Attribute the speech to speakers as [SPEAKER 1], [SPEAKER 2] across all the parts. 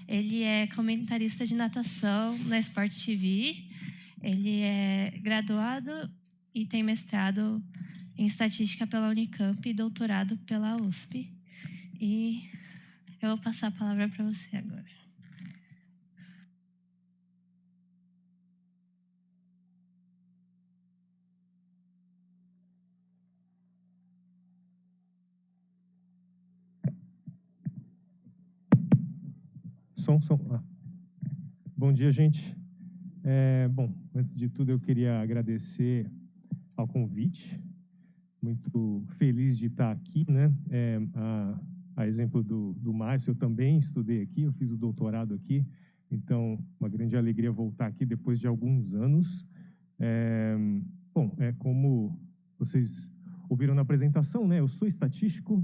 [SPEAKER 1] Ele é comentarista de natação na Sport TV. Ele é graduado e tem mestrado em estatística pela Unicamp e doutorado pela USP. E eu vou passar a palavra para você agora.
[SPEAKER 2] Som. Bom dia, gente. Bom, antes de tudo, eu queria agradecer ao convite. Muito feliz de estar aqui, né? A exemplo do Márcio, eu também estudei aqui, eu fiz o doutorado aqui, então, uma grande alegria voltar aqui depois de alguns anos. Bom, como vocês ouviram na apresentação, né? Eu sou estatístico,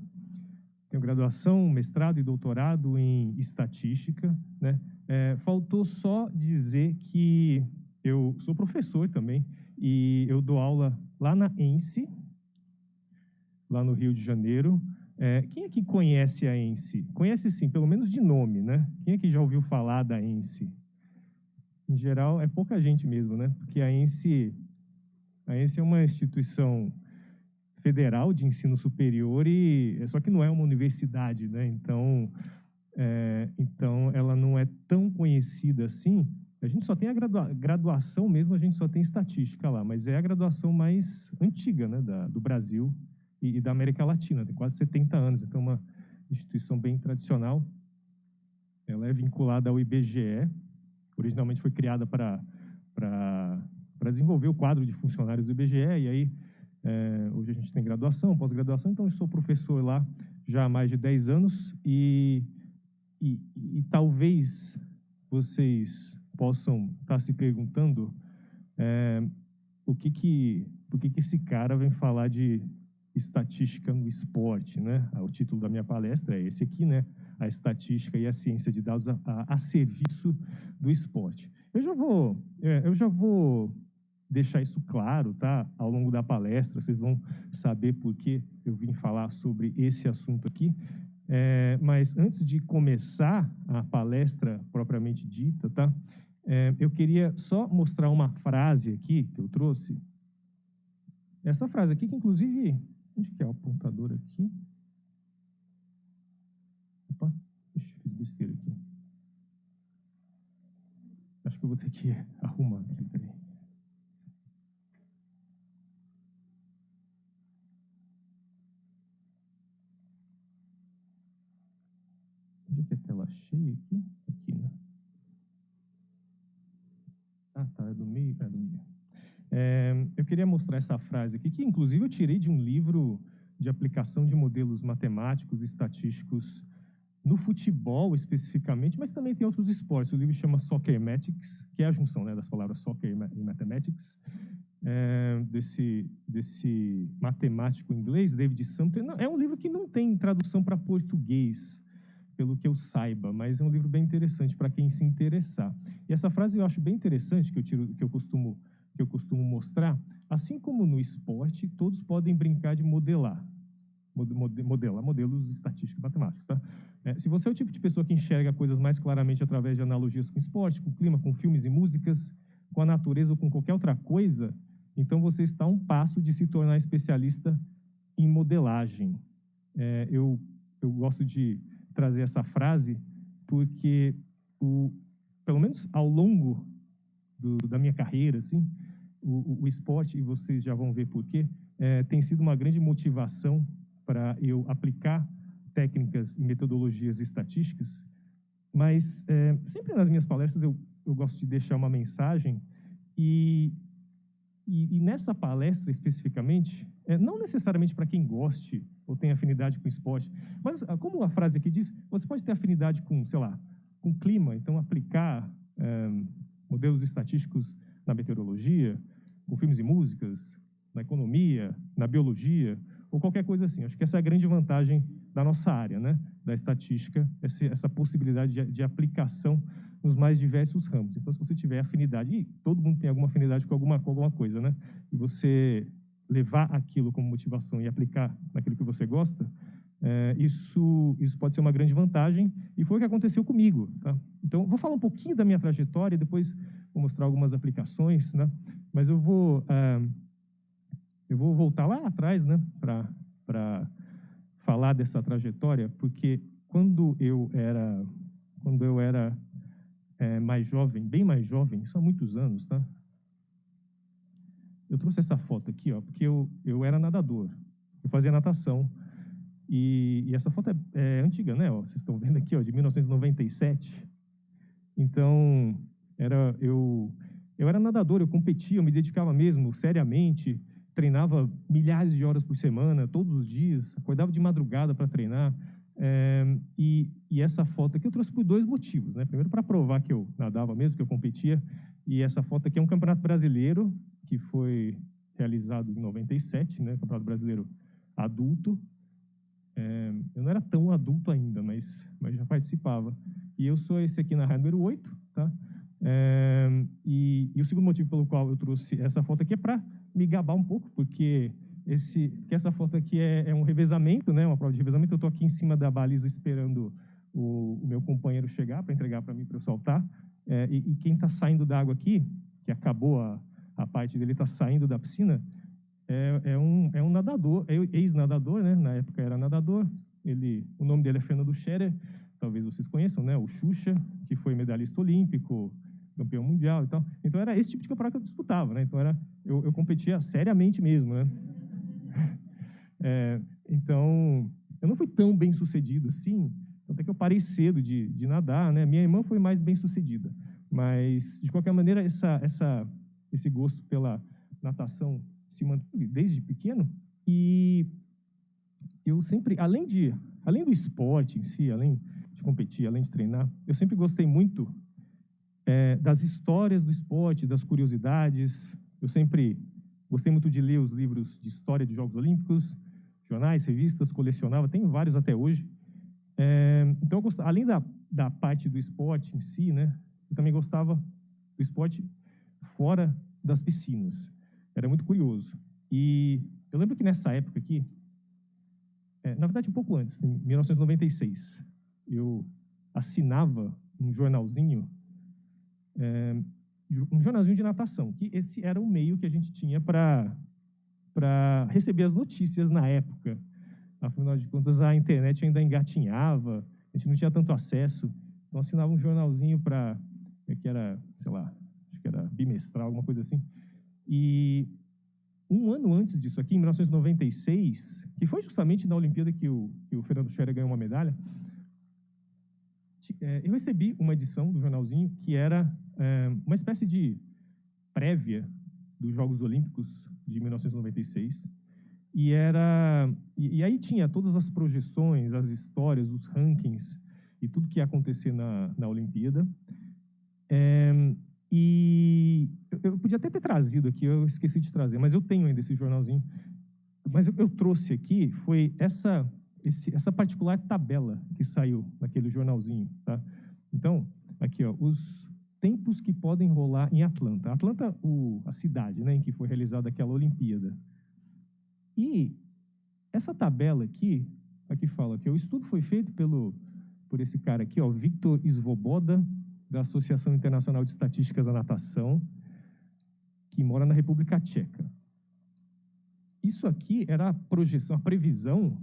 [SPEAKER 2] tenho graduação, mestrado e doutorado em estatística, né? Faltou só dizer que eu sou professor também e eu dou aula lá na ENSE, lá no Rio de Janeiro. Quem aqui conhece a ENSE? Conhece sim, pelo menos de nome, né? Quem aqui já ouviu falar da ENSE? Em geral, é pouca gente mesmo, né? Porque a ENSE é uma instituição federal de ensino superior, só que não é uma universidade, né? Então ela não é tão conhecida assim. A gente só tem a graduação mesmo, a gente só tem estatística lá, mas é a graduação mais antiga, né, do Brasil e da América Latina, tem quase 70 anos, então é uma instituição bem tradicional. Ela é vinculada ao IBGE, originalmente foi criada para desenvolver o quadro de funcionários do IBGE, e aí hoje a gente tem graduação, pós-graduação, então eu sou professor lá já há mais de 10 anos e talvez vocês possam estar se perguntando por que esse cara vem falar de estatística no esporte, né? O título da minha palestra é esse aqui, né? A estatística e a ciência de dados a serviço do esporte. Eu já vou deixar isso claro, tá? Ao longo da palestra, vocês vão saber por que eu vim falar sobre esse assunto aqui. Mas antes de começar a palestra propriamente dita, tá? Eu queria só mostrar uma frase aqui que eu trouxe. Essa frase aqui, que inclusive... Onde que é o apontador aqui? Opa, fiz besteira aqui. Acho que eu vou ter que arrumar aqui, peraí. Onde é que é a tela cheia aqui? Aqui, né? Ah, tá, é do meio? É do meio. Eu queria mostrar essa frase aqui, que inclusive eu tirei de um livro de aplicação de modelos matemáticos e estatísticos no futebol especificamente, mas também tem outros esportes. O livro chama Soccermatics, que é a junção, né, das palavras soccer e mathematics, desse matemático inglês, David Sumter. É um livro que não tem tradução para português, pelo que eu saiba, mas é um livro bem interessante para quem se interessar. E essa frase eu acho bem interessante, que eu costumo mostrar. Assim como no esporte, todos podem brincar de modelar modelos estatísticos e matemáticos, tá? Se você é o tipo de pessoa que enxerga coisas mais claramente através de analogias com esporte, com clima, com filmes e músicas, com a natureza ou com qualquer outra coisa, então você está a um passo de se tornar especialista em modelagem. Eu gosto de trazer essa frase porque, pelo menos ao longo da minha carreira, assim, o esporte, e vocês já vão ver por quê, tem sido uma grande motivação para eu aplicar técnicas e metodologias estatísticas, mas sempre nas minhas palestras eu gosto de deixar uma mensagem, e nessa palestra especificamente, não necessariamente para quem goste ou tem afinidade com esporte, mas como a frase aqui diz, você pode ter afinidade com, sei lá, com clima, então aplicar modelos estatísticos na meteorologia, com filmes e músicas, na economia, na biologia, ou qualquer coisa assim. Acho que essa é a grande vantagem da nossa área, né? Da estatística, essa possibilidade de aplicação nos mais diversos ramos. Então, se você tiver afinidade, e todo mundo tem alguma afinidade com alguma coisa, né? E você levar aquilo como motivação e aplicar naquilo que você gosta, Isso pode ser uma grande vantagem, e foi o que aconteceu comigo. Tá? Então, vou falar um pouquinho da minha trajetória, e depois vou mostrar algumas aplicações, né? Mas eu vou voltar lá atrás, né, para falar dessa trajetória, porque quando eu era mais jovem, bem mais jovem, isso há muitos anos, tá? Eu trouxe essa foto aqui, ó, porque eu era nadador, eu fazia natação, e essa foto é antiga, né? Ó, vocês estão vendo aqui, ó, de 1997. Então, eu era nadador, eu competia, eu me dedicava mesmo, seriamente, treinava milhares de horas por semana, todos os dias, acordava de madrugada para treinar. E essa foto aqui eu trouxe por dois motivos, né? Primeiro, para provar que eu nadava mesmo, que eu competia, e essa foto aqui é um campeonato brasileiro que foi realizado em 97, né? Campeonato brasileiro adulto. Eu não era tão adulto ainda, mas já participava. E eu sou esse aqui na raia número 8, tá? E o segundo motivo pelo qual eu trouxe essa foto aqui é para me gabar um pouco, porque essa foto aqui é um revezamento, né? Uma prova de revezamento. Eu estou aqui em cima da baliza esperando o meu companheiro chegar para entregar para mim, para eu saltar. E quem está saindo da água aqui, que acabou a parte dele, está saindo da piscina, é um nadador, ex-nadador, né? Na época era nadador. O nome dele é Fernando Scherer, talvez vocês conheçam, né? O Xuxa, que foi medalhista olímpico, campeão mundial e tal. Então era esse tipo de campeonato que eu disputava, né? Então eu competia seriamente mesmo, né? Então eu não fui tão bem sucedido assim, até que eu parei cedo de nadar, né? Minha irmã foi mais bem sucedida, mas de qualquer maneira esse gosto pela natação se manteve desde pequeno, e eu sempre, além do esporte em si, além de competir, além de treinar, eu sempre gostei muito das histórias do esporte, das curiosidades. Eu sempre gostei muito de ler os livros de história de Jogos Olímpicos, jornais, revistas, colecionava, tenho vários até hoje. Então, além da parte do esporte em si, né, eu também gostava do esporte fora das piscinas. Era muito curioso. E eu lembro que nessa época aqui, na verdade um pouco antes, em 1996, eu assinava um jornalzinho de natação, que esse era o meio que a gente tinha para receber as notícias na época. Afinal de contas, a internet ainda engatinhava, a gente não tinha tanto acesso, então assinava um jornalzinho que era, sei lá, acho que era bimestral, alguma coisa assim. E um ano antes disso aqui, em 1996, que foi justamente na Olimpíada que o Fernando Scherer ganhou uma medalha, eu recebi uma edição do jornalzinho que era uma espécie de prévia dos Jogos Olímpicos de 1996. E aí tinha todas as projeções, as histórias, os rankings e tudo que ia acontecer na Olimpíada. E eu podia até ter trazido aqui, eu esqueci de trazer, mas eu tenho ainda esse jornalzinho. Mas eu trouxe aqui, foi essa particular tabela que saiu naquele jornalzinho, tá? Então, aqui, ó, os tempos que podem rolar em Atlanta. Atlanta, a cidade, né, em que foi realizada aquela Olimpíada. E essa tabela aqui fala que o estudo foi feito por esse cara aqui, ó, Viktor Svoboda, da Associação Internacional de Estatísticas da Natação, que mora na República Tcheca. Isso aqui era a projeção, a previsão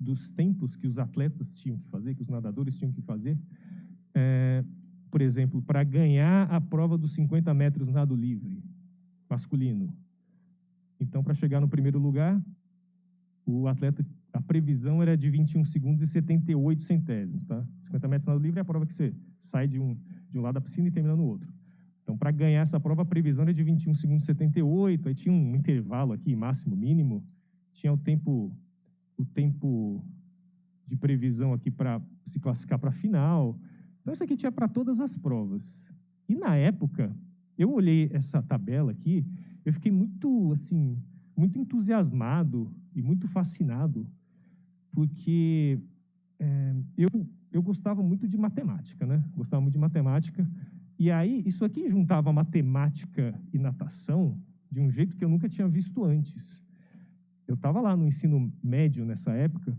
[SPEAKER 2] dos tempos que os atletas tinham que fazer, que os nadadores tinham que fazer. Por exemplo, para ganhar a prova dos 50 metros nado livre, masculino. Então, para chegar no primeiro lugar, o atleta, a previsão era de 21 segundos e 78 centésimos, tá? 50 metros nado livre é a prova que você sai de um lado da piscina e termina no outro. Então, para ganhar essa prova, a previsão era de 21 segundos e 78, aí tinha um intervalo aqui, máximo, mínimo, tinha o tempo de previsão aqui para se classificar para a final. Então, isso aqui tinha para todas as provas. E, na época, eu olhei essa tabela aqui, eu fiquei muito, assim, muito entusiasmado e muito fascinado, porque eu gostava muito de matemática, né? Gostava muito de matemática. E aí, isso aqui juntava matemática e natação de um jeito que eu nunca tinha visto antes. Eu estava lá no ensino médio nessa época,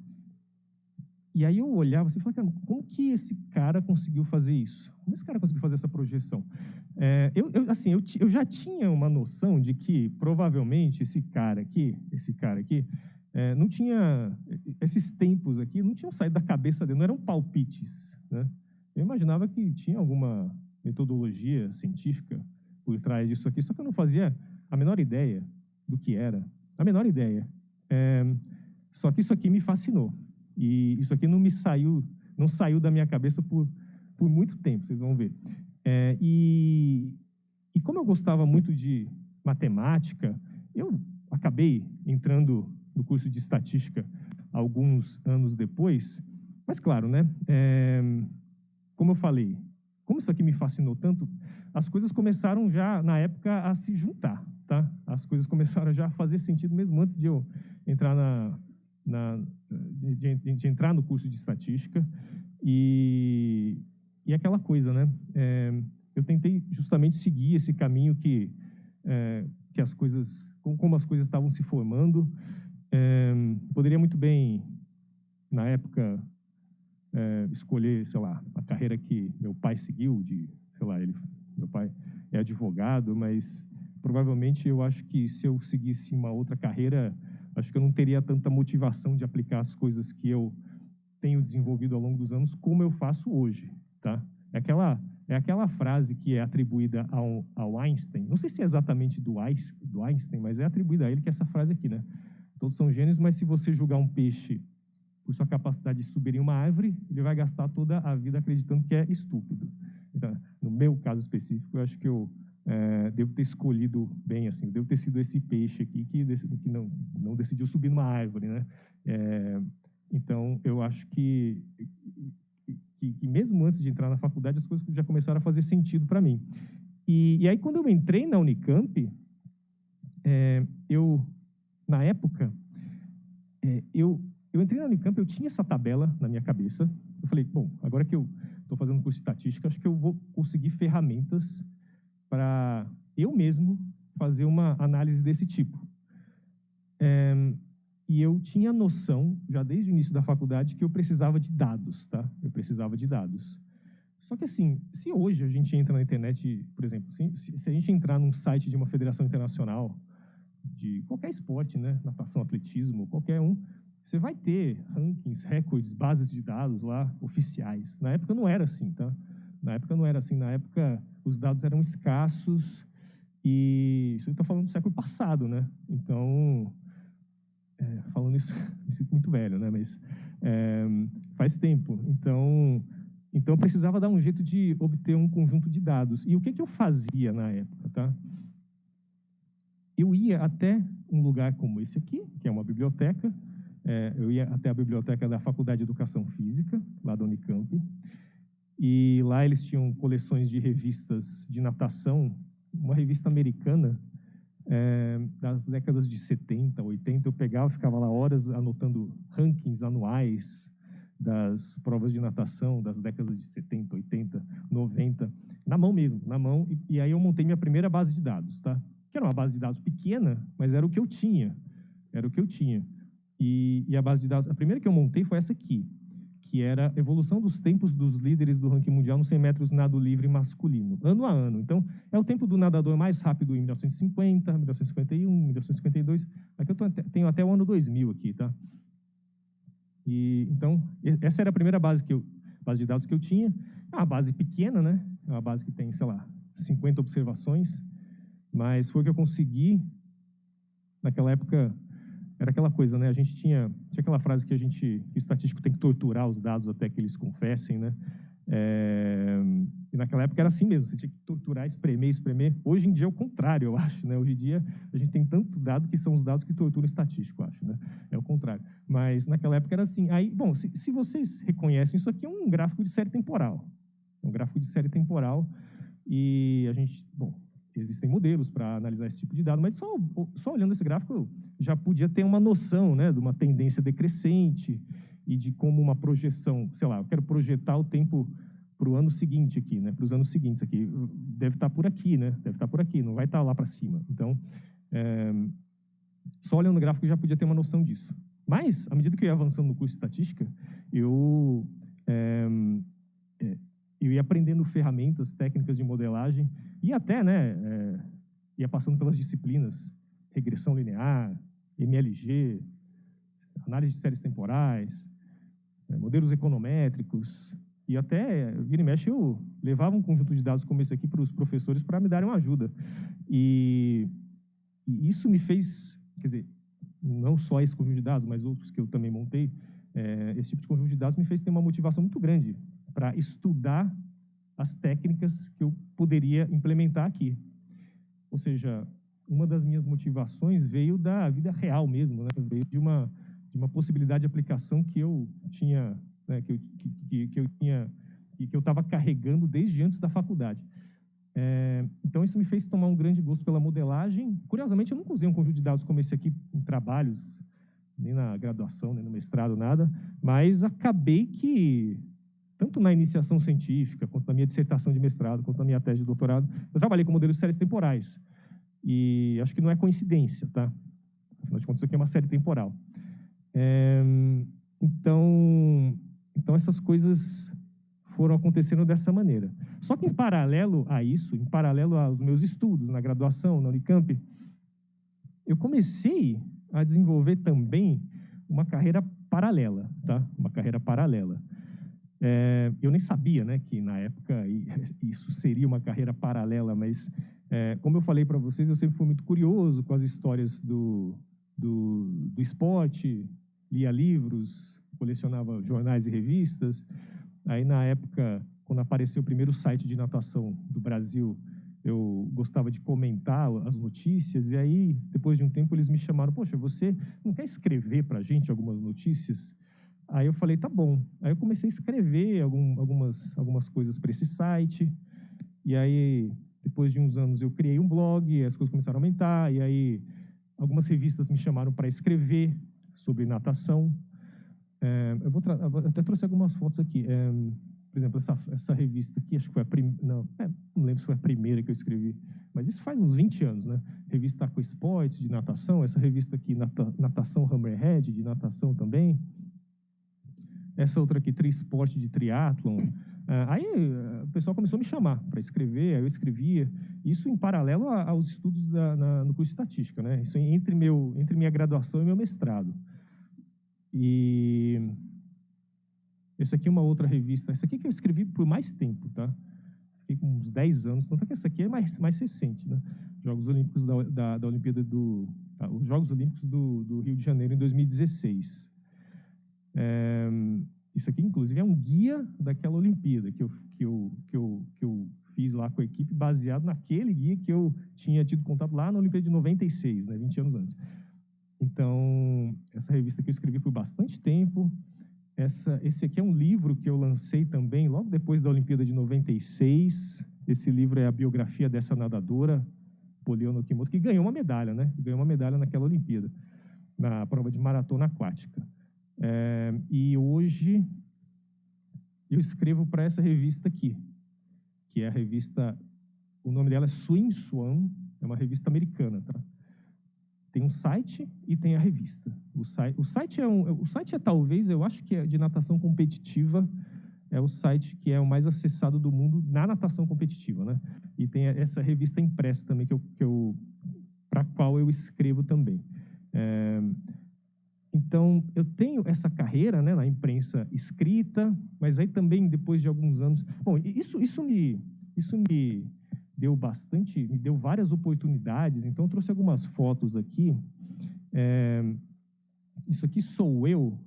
[SPEAKER 2] E aí eu olhava assim e falava, cara, como que esse cara conseguiu fazer isso? Como esse cara conseguiu fazer essa projeção? Eu já tinha uma noção de que, provavelmente, esse cara aqui, não tinha, esses tempos aqui não tinham saído da cabeça dele, não eram palpites, né? Eu imaginava que tinha alguma metodologia científica por trás disso aqui, só que eu não fazia a menor ideia do que era, a menor ideia. Só que isso aqui me fascinou. E isso aqui não saiu da minha cabeça por muito tempo, vocês vão ver. E como eu gostava muito de matemática, eu acabei entrando no curso de estatística alguns anos depois. Mas, claro, né? Como eu falei, como isso aqui me fascinou tanto, as coisas começaram já, na época, a se juntar, tá? As coisas começaram já a fazer sentido mesmo antes de eu entrar de entrar no curso de estatística. E aquela coisa, né? Eu tentei justamente seguir esse caminho que as coisas, como as coisas estavam se formando. Poderia muito bem, na época, escolher, sei lá, a carreira que meu pai seguiu, sei lá, meu pai é advogado, mas provavelmente eu acho que se eu seguisse uma outra carreira, acho que eu não teria tanta motivação de aplicar as coisas que eu tenho desenvolvido ao longo dos anos como eu faço hoje, tá? É aquela frase que é atribuída ao Einstein, não sei se é exatamente do Einstein, mas é atribuída a ele, que é essa frase aqui, né? Todos são gênios, mas se você julgar um peixe por sua capacidade de subir em uma árvore, ele vai gastar toda a vida acreditando que é estúpido. Então, no meu caso específico, eu acho que eu devo ter escolhido bem, assim, devo ter sido esse peixe aqui que não decidiu subir numa árvore, né? Então, eu acho que mesmo antes de entrar na faculdade, as coisas já começaram a fazer sentido para mim. E aí, quando eu entrei na Unicamp, na época, eu entrei na Unicamp, eu tinha essa tabela na minha cabeça. Eu falei, bom, agora que eu estou fazendo curso de estatística, acho que eu vou conseguir ferramentas para eu mesmo fazer uma análise desse tipo. E eu tinha noção, já desde o início da faculdade, que eu precisava de dados, tá? Eu precisava de dados. Só que, assim, se hoje a gente entra na internet, por exemplo, se a gente entrar num site de uma federação internacional, de qualquer esporte, né? Natação, atletismo, qualquer um, você vai ter rankings, recordes, bases de dados lá, oficiais. Na época não era assim, tá? Na época não era assim. Na época, os dados eram escassos e... Isso eu estou falando do século passado, né? Então... falando isso, me sinto muito velho, né? Mas faz tempo. Então, eu precisava dar um jeito de obter um conjunto de dados. E o que eu fazia na época, tá? Eu ia até um lugar como esse aqui, que é uma biblioteca. Eu ia até a biblioteca da Faculdade de Educação Física, lá da Unicamp. E lá eles tinham coleções de revistas de natação, uma revista americana, das décadas de 70, 80, eu pegava, ficava lá horas anotando rankings anuais das provas de natação das décadas de 70, 80, 90, na mão mesmo, na mão, e aí eu montei minha primeira base de dados, tá? Que era uma base de dados pequena, mas era o que eu tinha, E a base de dados, a primeira que eu montei foi essa aqui, que era a evolução dos tempos dos líderes do ranking mundial nos 100 metros nado livre masculino, ano a ano. Então, é o tempo do nadador mais rápido em 1950, 1951, 1952. Aqui eu tenho até o ano 2000 aqui, tá? E, então, essa era a primeira base de dados que eu tinha. É uma base pequena, né? É uma base que tem, sei lá, 50 observações, mas foi o que eu consegui naquela época. Era aquela coisa, né? A gente tinha aquela frase que o estatístico tem que torturar os dados até que eles confessem, né? E naquela época era assim mesmo, você tinha que torturar, espremer. Hoje em dia é o contrário, eu acho, né? Hoje em dia a gente tem tanto dado que são os dados que torturam o estatístico, eu acho, né? É o contrário. Mas naquela época era assim. Aí, bom, se vocês reconhecem, isso aqui é um gráfico de série temporal. É um gráfico de série temporal e a gente, bom, existem modelos para analisar esse tipo de dado, mas só olhando esse gráfico eu já podia ter uma noção, né, de uma tendência decrescente e de como uma projeção, sei lá, eu quero projetar o tempo para o ano seguinte aqui, né, para os anos seguintes aqui, deve estar por aqui, né, não vai estar lá para cima. Então, só olhando o gráfico eu já podia ter uma noção disso. Mas, à medida que eu ia avançando no curso de estatística, eu, eu ia aprendendo ferramentas, técnicas de modelagem, e até, né, ia passando pelas disciplinas, regressão linear, MLG, análise de séries temporais, modelos econométricos, e até, vira e mexe, eu levava um conjunto de dados como esse aqui para os professores para me darem uma ajuda. E isso me fez, quer dizer, não só esse conjunto de dados, mas outros que eu também montei, esse tipo de conjunto de dados me fez ter uma motivação muito grande para estudar as técnicas que eu poderia implementar aqui. Ou seja, uma das minhas motivações veio da vida real mesmo, né? Veio de uma possibilidade de aplicação que eu tinha, né, que eu tinha e que eu estava carregando desde antes da faculdade. Então, isso me fez tomar um grande gosto pela modelagem. Curiosamente, eu nunca usei um conjunto de dados como esse aqui em trabalhos, nem na graduação, nem no mestrado, nada, mas acabei que, tanto na iniciação científica, quanto na minha dissertação de mestrado, quanto na minha tese de doutorado, eu trabalhei com modelos de séries temporais. E acho que não é coincidência, tá? Afinal de contas, isso aqui é uma série temporal. Então, essas coisas foram acontecendo dessa maneira. Só que, em paralelo a isso, em paralelo aos meus estudos na graduação, na Unicamp, eu comecei a desenvolver também uma carreira paralela, tá? Uma carreira paralela. Eu nem sabia, né, que na época isso seria uma carreira paralela, mas, como eu falei para vocês, eu sempre fui muito curioso com as histórias do esporte, lia livros, colecionava jornais e revistas. Aí, na época, quando apareceu o primeiro site de natação do Brasil, eu gostava de comentar as notícias, e aí, depois de um tempo, eles me chamaram: poxa, você não quer escrever para a gente algumas notícias? Aí eu falei: tá bom. Aí eu comecei a escrever algumas coisas para esse site, e aí, depois de uns anos, eu criei um blog, e as coisas começaram a aumentar, e aí algumas revistas me chamaram para escrever sobre natação. Eu até trouxe algumas fotos aqui. Por exemplo, essa revista aqui, acho que foi a primeira, não lembro se foi a primeira que eu escrevi, mas isso faz uns 20 anos, né? Revista Aqua Sports, de natação. Essa revista aqui, Natação Hammerhead, de natação também. Essa outra aqui, Trisport, de triatlon. Aí o pessoal começou a me chamar para escrever, aí eu escrevia. Isso em paralelo aos estudos no curso de estatística, né? Isso entre minha graduação e meu mestrado. E essa aqui é uma outra revista. Essa aqui que eu escrevi por mais tempo, tá? Fiquei com uns 10 anos. Tanto que essa aqui é mais recente, né? Jogos Olímpicos da Olimpíada os Jogos Olímpicos do Rio de Janeiro em 2016. Isso aqui, inclusive, é um guia daquela Olimpíada que eu fiz lá com a equipe, baseado naquele guia que eu tinha tido contato lá na Olimpíada de 96, né? 20 anos antes. Então, essa revista aqui eu escrevi por bastante tempo. Esse aqui é um livro que eu lancei também logo depois da Olimpíada de 96. Esse livro é a biografia dessa nadadora, Poliana Okimoto, que ganhou uma medalha, né? Ganhou uma medalha naquela Olimpíada, na prova de maratona aquática. E hoje eu escrevo para essa revista aqui, que é a revista, o nome dela é Swim Swan, é uma revista americana, tá? Tem um site e tem a revista. O site é talvez, eu acho que é de natação competitiva, é o site que é o mais acessado do mundo na natação competitiva, né? E tem essa revista impressa também, para a qual eu escrevo também. Então, eu tenho essa carreira, né, na imprensa escrita, mas aí também, depois de alguns anos... Bom, isso me deu várias oportunidades. Então, eu trouxe algumas fotos aqui. Isso aqui sou eu.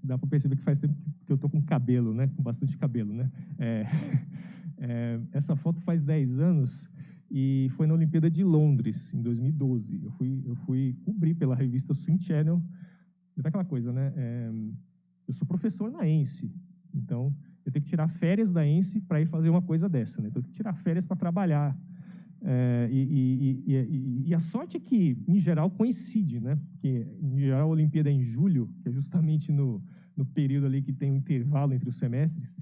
[SPEAKER 2] Dá para perceber que faz tempo que eu estou com cabelo, né? Com bastante cabelo, né? Essa foto faz 10 anos e foi na Olimpíada de Londres, em 2012. Eu fui cobrir pela revista Swim Channel. E daquela coisa, né? Eu sou professor na ENSE, então eu tenho que tirar férias da ENSE para ir fazer uma coisa dessa, né? Então, eu tenho que tirar férias para trabalhar. E a sorte é que, em geral, coincide, né? Porque, em geral, a Olimpíada é em julho, que é justamente no período ali que tem um intervalo entre os semestres.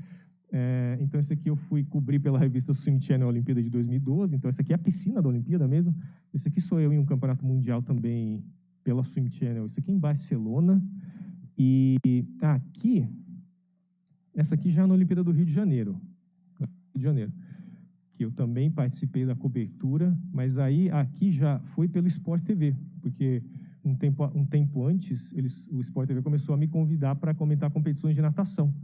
[SPEAKER 2] Então, esse aqui eu fui cobrir pela revista Swim Channel a Olimpíada de 2012. Então, essa aqui é a piscina da Olimpíada mesmo. Esse aqui sou eu em um campeonato mundial também pela Swim Channel. Esse aqui em Barcelona. E aqui, essa aqui já é na Olimpíada do Rio de Janeiro. Que eu também participei da cobertura, mas aí aqui já foi pelo Sport TV, porque um tempo antes, o Sport TV começou a me convidar para comentar competições de natação.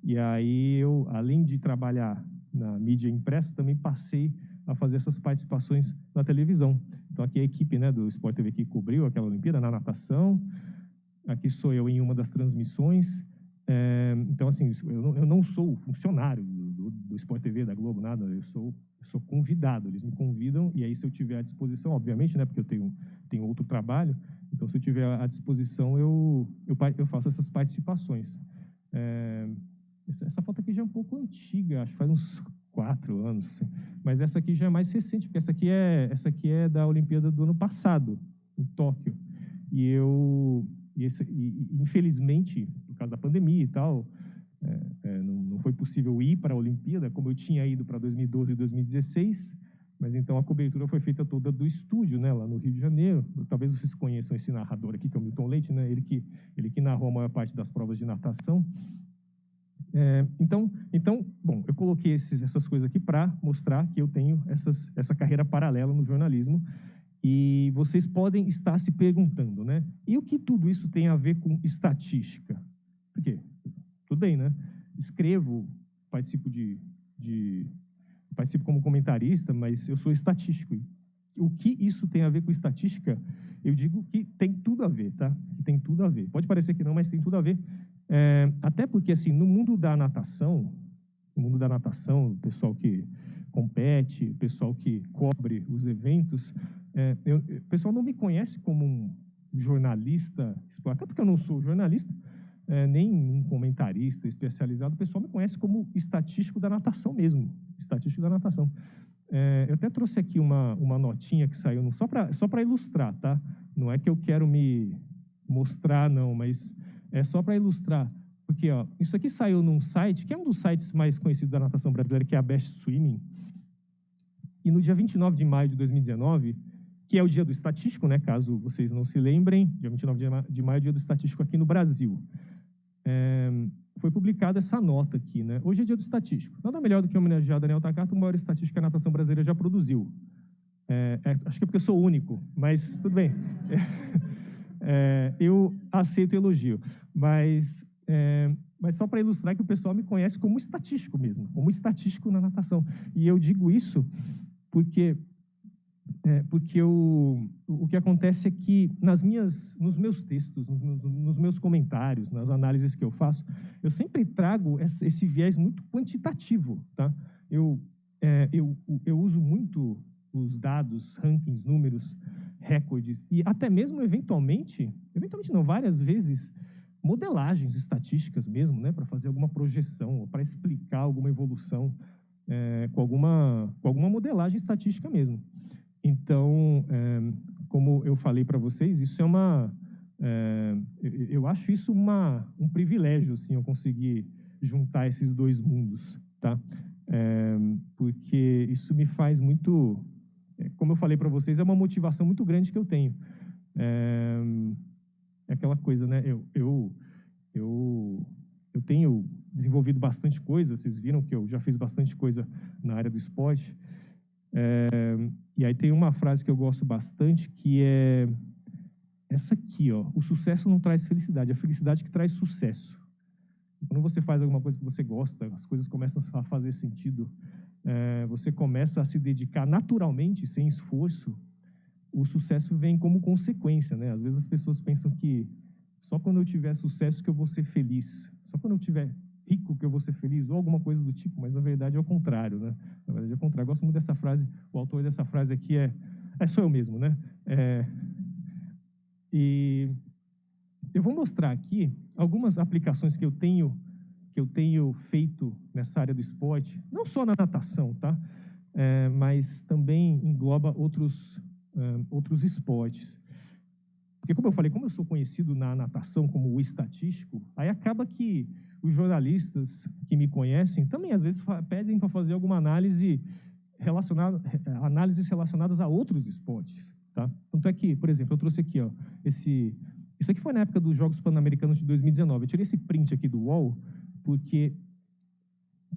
[SPEAKER 2] E aí eu, além de trabalhar na mídia impressa, também passei a fazer essas participações na televisão. Então aqui é a equipe, né, do Sport TV que cobriu aquela Olimpíada na natação. Aqui sou eu em uma das transmissões. Então, assim, eu não sou funcionário do Sport TV, da Globo, nada. Eu sou convidado. Eles me convidam e aí, se eu tiver à disposição, obviamente, né, porque eu tenho outro trabalho, então, se eu tiver à disposição, eu faço essas participações. Essa foto aqui já é um pouco antiga, acho que faz uns 4 anos, assim. Mas essa aqui já é mais recente, porque essa aqui é da Olimpíada do ano passado, em Tóquio. E infelizmente, por causa da pandemia e tal, não foi possível ir para a Olimpíada, como eu tinha ido para 2012 e 2016, mas então a cobertura foi feita toda do estúdio, né, lá no Rio de Janeiro. Talvez vocês conheçam esse narrador aqui, que é o Milton Leite, né, ele que narrou a maior parte das provas de natação. Então, bom, eu coloquei essas coisas aqui para mostrar que eu tenho essa carreira paralela no jornalismo. E vocês podem estar se perguntando, né? E o que tudo isso tem a ver com estatística? Por quê? Tudo bem, né? Escrevo, participo participo como comentarista, mas eu sou estatístico. E o que isso tem a ver com estatística? Eu digo que tem tudo a ver, tá? Que tem tudo a ver. Pode parecer que não, mas tem tudo a ver. Até porque, assim, no mundo da natação, o pessoal que compete, o pessoal que cobre os eventos, o pessoal não me conhece como um jornalista, até porque eu não sou jornalista, nem um comentarista especializado, o pessoal me conhece como estatístico da natação mesmo, estatístico da natação. Eu até trouxe aqui uma notinha que saiu, só para ilustrar, tá? Não é que eu quero me mostrar, não, mas é só para ilustrar. Porque ó, isso aqui saiu num site, que é um dos sites mais conhecidos da natação brasileira, que é a Best Swimming. E no dia 29 de maio de 2019, que é o dia do estatístico, né, caso vocês não se lembrem, dia 29 de maio é o dia do estatístico aqui no Brasil. Foi publicada essa nota aqui, né? Hoje é dia do estatístico. Nada melhor do que homenagear o Daniel Takahashi, o maior estatístico que a natação brasileira já produziu. Acho que é porque eu sou único, mas tudo bem. Eu aceito o elogio. Mas só para ilustrar que o pessoal me conhece como estatístico mesmo, como estatístico na natação. E eu digo isso porque o que acontece é que nos meus textos, nos meus comentários, nas análises que eu faço, eu sempre trago esse viés muito quantitativo, tá? Eu uso muito os dados, rankings, números, recordes e até mesmo eventualmente não, várias vezes, modelagens estatísticas mesmo, né, para fazer alguma projeção, para explicar alguma evolução com alguma modelagem estatística mesmo. Então, como eu falei para vocês, isso eu acho isso um privilégio, assim, eu conseguir juntar esses dois mundos, tá? Porque isso me faz muito, como eu falei para vocês, é uma motivação muito grande que eu tenho. É aquela coisa, né? Eu tenho desenvolvido bastante coisa, vocês viram que eu já fiz bastante coisa na área do esporte. E aí tem uma frase que eu gosto bastante, que é essa aqui, ó: o sucesso não traz felicidade, é a felicidade que traz sucesso. Quando você faz alguma coisa que você gosta, as coisas começam a fazer sentido, você começa a se dedicar naturalmente, sem esforço, o sucesso vem como consequência, né? Às vezes as pessoas pensam que só quando eu tiver sucesso que eu vou ser feliz, só quando eu tiver rico que eu vou ser feliz, ou alguma coisa do tipo, mas na verdade é o contrário, né? Na verdade é o contrário. Eu gosto muito dessa frase, o autor dessa frase aqui sou eu mesmo, né? E eu vou mostrar aqui algumas aplicações que eu tenho feito nessa área do esporte, não só na natação, tá? Mas também engloba outros esportes. Porque, como eu falei, como eu sou conhecido na natação como o estatístico, aí acaba que os jornalistas que me conhecem também, às vezes, pedem para fazer alguma análises relacionadas a outros esportes, tá? Tanto é que, por exemplo, eu trouxe aqui, ó, esse Isso aqui foi na época dos Jogos Pan-Americanos de 2019. Eu tirei esse print aqui do UOL, porque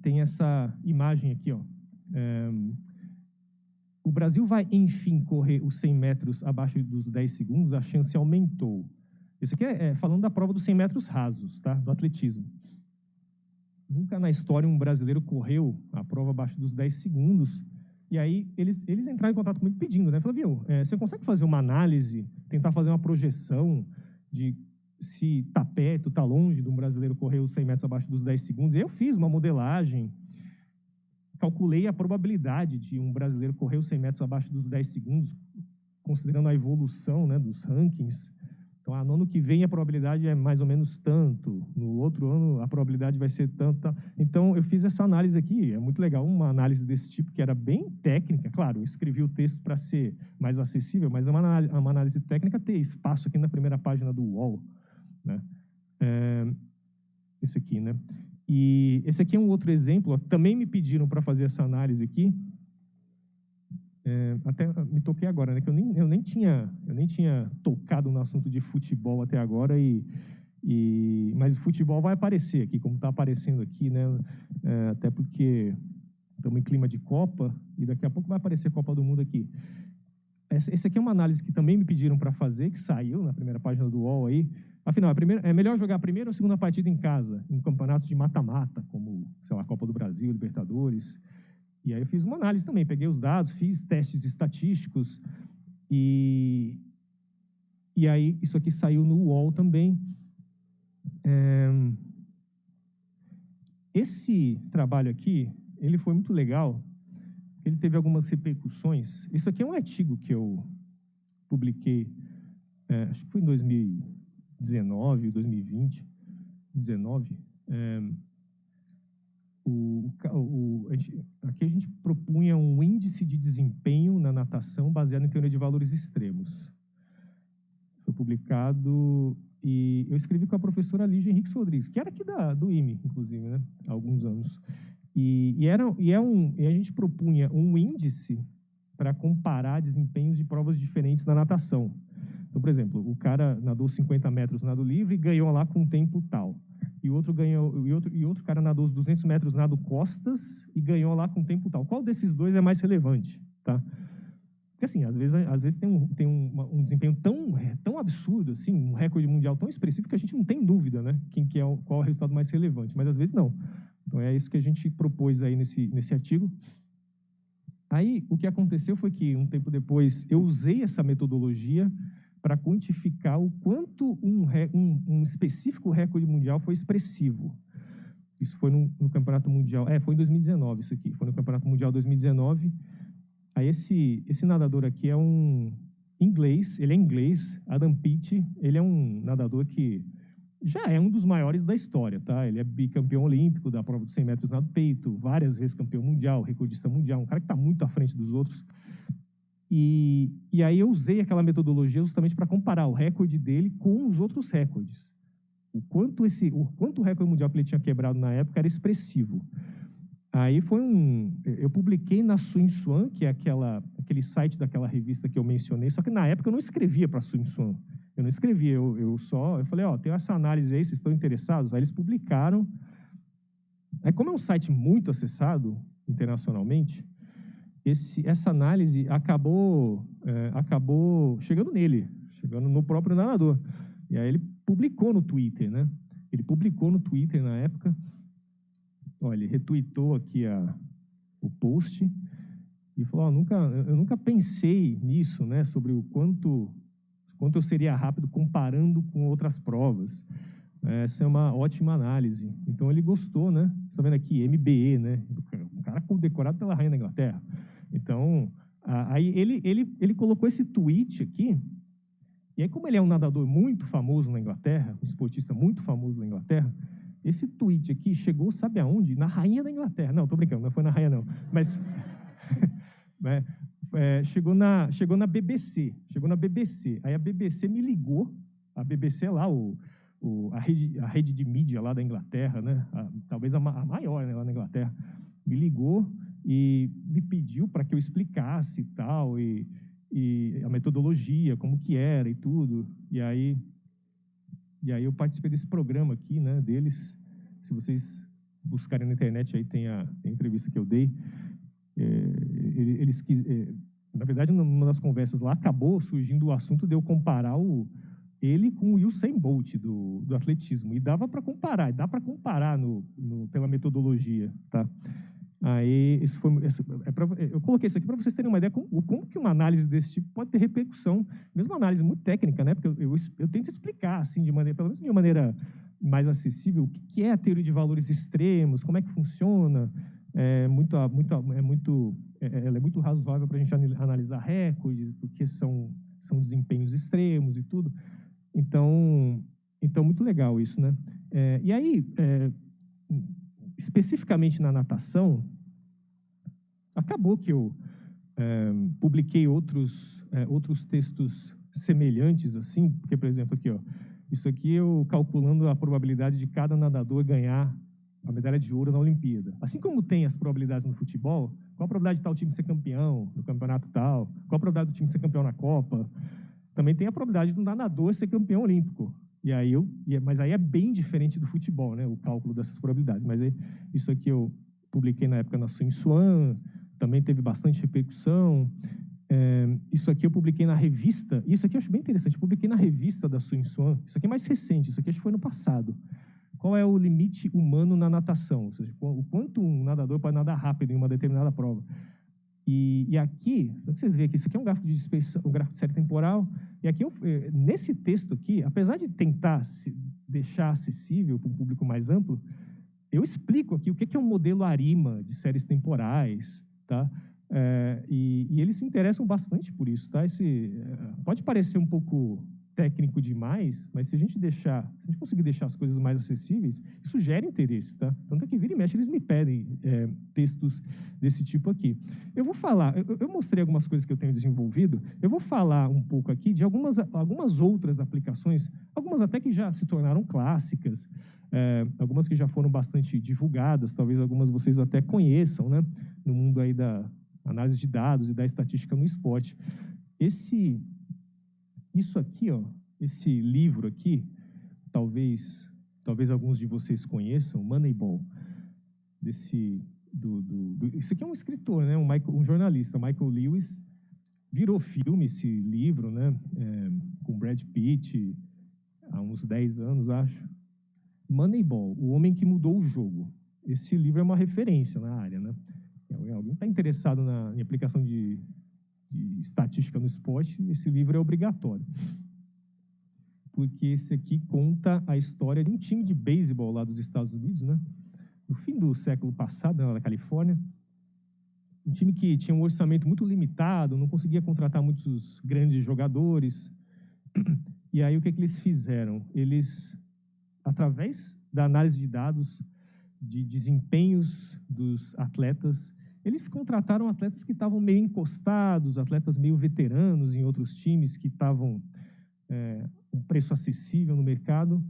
[SPEAKER 2] tem essa imagem aqui, ó. O Brasil vai, enfim, correr os 100 metros abaixo dos 10 segundos, a chance aumentou. Isso aqui é falando da prova dos 100 metros rasos, tá? Do atletismo. Nunca na história um brasileiro correu a prova abaixo dos 10 segundos. E aí eles entraram em contato comigo pedindo, né? Falaram, viu, você consegue fazer uma análise, tentar fazer uma projeção de se está perto, está longe de um brasileiro correr os 100 metros abaixo dos 10 segundos? E eu fiz uma modelagem, calculei a probabilidade de um brasileiro correr os 100 metros abaixo dos 10 segundos, considerando a evolução, né, dos rankings. Então, no ano que vem a probabilidade é mais ou menos tanto, no outro ano a probabilidade vai ser tanta. Então, eu fiz essa análise aqui, é muito legal, uma análise desse tipo que era bem técnica. Claro, eu escrevi o texto para ser mais acessível, mas é uma análise técnica ter espaço aqui na primeira página do UOL, né? Esse aqui, né? E esse aqui é um outro exemplo, ó, também me pediram para fazer essa análise aqui. Até me toquei agora, né? Que eu nem tinha tocado no assunto de futebol até agora, mas futebol vai aparecer aqui, como está aparecendo aqui, né? Até porque estamos em clima de Copa e daqui a pouco vai aparecer Copa do Mundo aqui. Esse aqui é uma análise que também me pediram para fazer, que saiu na primeira página do UOL aí. Afinal, é melhor jogar a primeira ou segunda partida em casa, em campeonatos de mata-mata, como, sei lá, Copa do Brasil, Libertadores. E aí eu fiz uma análise também, peguei os dados, fiz testes estatísticos e aí isso aqui saiu no UOL também. Esse trabalho aqui, ele foi muito legal, ele teve algumas repercussões. Isso aqui é um artigo que eu publiquei, acho que foi em 2019, 2020, 19. Aqui a gente propunha um índice de desempenho na natação baseado em teoria de valores extremos. Foi publicado e eu escrevi com a professora Lígia Henriques Rodrigues, que era aqui do IME, inclusive, né, há alguns anos. E a gente propunha um índice para comparar desempenhos de provas diferentes na natação. Então, por exemplo, o cara nadou 50 metros nado livre e ganhou lá com um tempo tal. E outro cara nadou os 200 metros nado costas e ganhou lá com um tempo tal. Qual desses dois é mais relevante, tá? Porque assim, às vezes tem um desempenho tão absurdo, assim, um recorde mundial tão expressivo que a gente não tem dúvida, né? Qual é o resultado mais relevante, mas às vezes não. Então é isso que a gente propôs aí nesse artigo. Aí o que aconteceu foi que um tempo depois eu usei essa metodologia para quantificar o quanto um específico recorde mundial foi expressivo. Isso foi no Campeonato Mundial, foi em 2019 isso aqui, foi no Campeonato Mundial 2019. Aí esse nadador aqui é um inglês, ele é inglês, Adam Peaty, ele é um nadador que já é um dos maiores da história, tá? Ele é bicampeão olímpico da prova dos 100 metros nado peito, várias vezes campeão mundial, recordista mundial, um cara que está muito à frente dos outros. E aí eu usei aquela metodologia justamente para comparar o recorde dele com os outros recordes. O quanto o recorde mundial que ele tinha quebrado na época era expressivo. Aí eu publiquei na Swim Swan, que é aquele site daquela revista que eu mencionei, só que na época eu não escrevia para a Swim Swan. Eu não escrevia, eu falei, tem essa análise aí, vocês estão interessados? Aí eles publicaram. Aí como é um site muito acessado internacionalmente, essa análise acabou chegando nele, chegando no próprio nadador. E aí ele publicou no Twitter, né? Ele publicou no Twitter na época. Olha, ele retweetou aqui o post e falou, eu nunca pensei nisso, né? Sobre o quanto eu seria rápido comparando com outras provas. Essa é uma ótima análise. Então ele gostou, né? Você está vendo aqui, MBE, né? Um cara condecorado pela Rainha da Inglaterra. Então, aí ele colocou esse tweet aqui, e aí como ele é um nadador muito famoso na Inglaterra, um esportista muito famoso na Inglaterra, esse tweet aqui chegou, sabe aonde? Na Rainha da Inglaterra. Não, tô brincando, não foi na Rainha não. Mas chegou na BBC. Chegou na BBC. Aí a BBC me ligou. A BBC é lá, a rede de mídia lá da Inglaterra, né? Talvez a maior, né, lá na Inglaterra. Me ligou e me pediu para que eu explicasse e tal, e a metodologia, como que era e tudo. E aí E aí eu participei desse programa aqui, né, deles. Se vocês buscarem na internet, aí tem a entrevista que eu dei. Na verdade, numa das conversas lá, acabou surgindo o assunto de eu comparar ele com o Usain Bolt do atletismo. E dava para comparar, dá para comparar pela metodologia, tá? Aí, eu coloquei isso aqui para vocês terem uma ideia como que uma análise desse tipo pode ter repercussão, mesmo uma análise muito técnica, né? Porque eu tento explicar, assim, pelo menos de uma maneira mais acessível, o que é a teoria de valores extremos, como é que funciona. Ela é muito razoável para a gente analisar recordes, porque são desempenhos extremos e tudo. Então muito legal isso, né? E aí, especificamente na natação, acabou que eu publiquei outros textos semelhantes, assim, porque, por exemplo, aqui, ó, isso aqui eu calculando a probabilidade de cada nadador ganhar a medalha de ouro na Olimpíada. Assim como tem as probabilidades no futebol, qual a probabilidade de tal time ser campeão no campeonato tal, qual a probabilidade do time ser campeão na Copa, também tem a probabilidade do nadador ser campeão olímpico. Mas aí é bem diferente do futebol, né, o cálculo dessas probabilidades. Mas isso aqui eu publiquei na época na Swim Swan, também teve bastante repercussão. Isso aqui eu publiquei na revista, isso aqui eu acho bem interessante, eu publiquei na revista da Swim Swan, isso aqui é mais recente, isso aqui acho que foi no passado. Qual é o limite humano na natação? Ou seja, o quanto um nadador pode nadar rápido em uma determinada prova. E aqui, vocês veem aqui, isso aqui é um gráfico de dispersão, um gráfico de série temporal, e aqui, nesse texto aqui, apesar de tentar deixar acessível para um público mais amplo, eu explico aqui o que é um modelo ARIMA de séries temporais, tá? E eles se interessam bastante por isso, tá? Pode parecer um pouco técnico demais, mas se a gente conseguir deixar as coisas mais acessíveis, isso gera interesse, tá? Tanto é que vira e mexe, eles me pedem textos desse tipo aqui. Eu vou falar, eu mostrei algumas coisas que eu tenho desenvolvido, eu vou falar um pouco aqui de algumas outras aplicações, algumas até que já se tornaram clássicas, algumas que já foram bastante divulgadas, talvez algumas vocês até conheçam, né? No mundo aí da análise de dados e da estatística no esporte. Isso aqui, ó, esse livro aqui, talvez alguns de vocês conheçam, Moneyball. Isso aqui é um escritor, né? Um jornalista, Michael Lewis. Virou filme esse livro, né? Com Brad Pitt, há uns 10 anos, acho. Moneyball, o homem que mudou o jogo. Esse livro é uma referência na área, né? Alguém está interessado em aplicação de estatística no esporte, esse livro é obrigatório. Porque esse aqui conta a história de um time de beisebol lá dos Estados Unidos, né? No fim do século passado, lá na Califórnia. Um time que tinha um orçamento muito limitado, não conseguia contratar muitos grandes jogadores. E aí, o que eles fizeram? Eles, através da análise de dados, de desempenhos dos atletas, eles contrataram atletas que estavam meio encostados, atletas meio veteranos em outros times que estavam um preço acessível no mercado.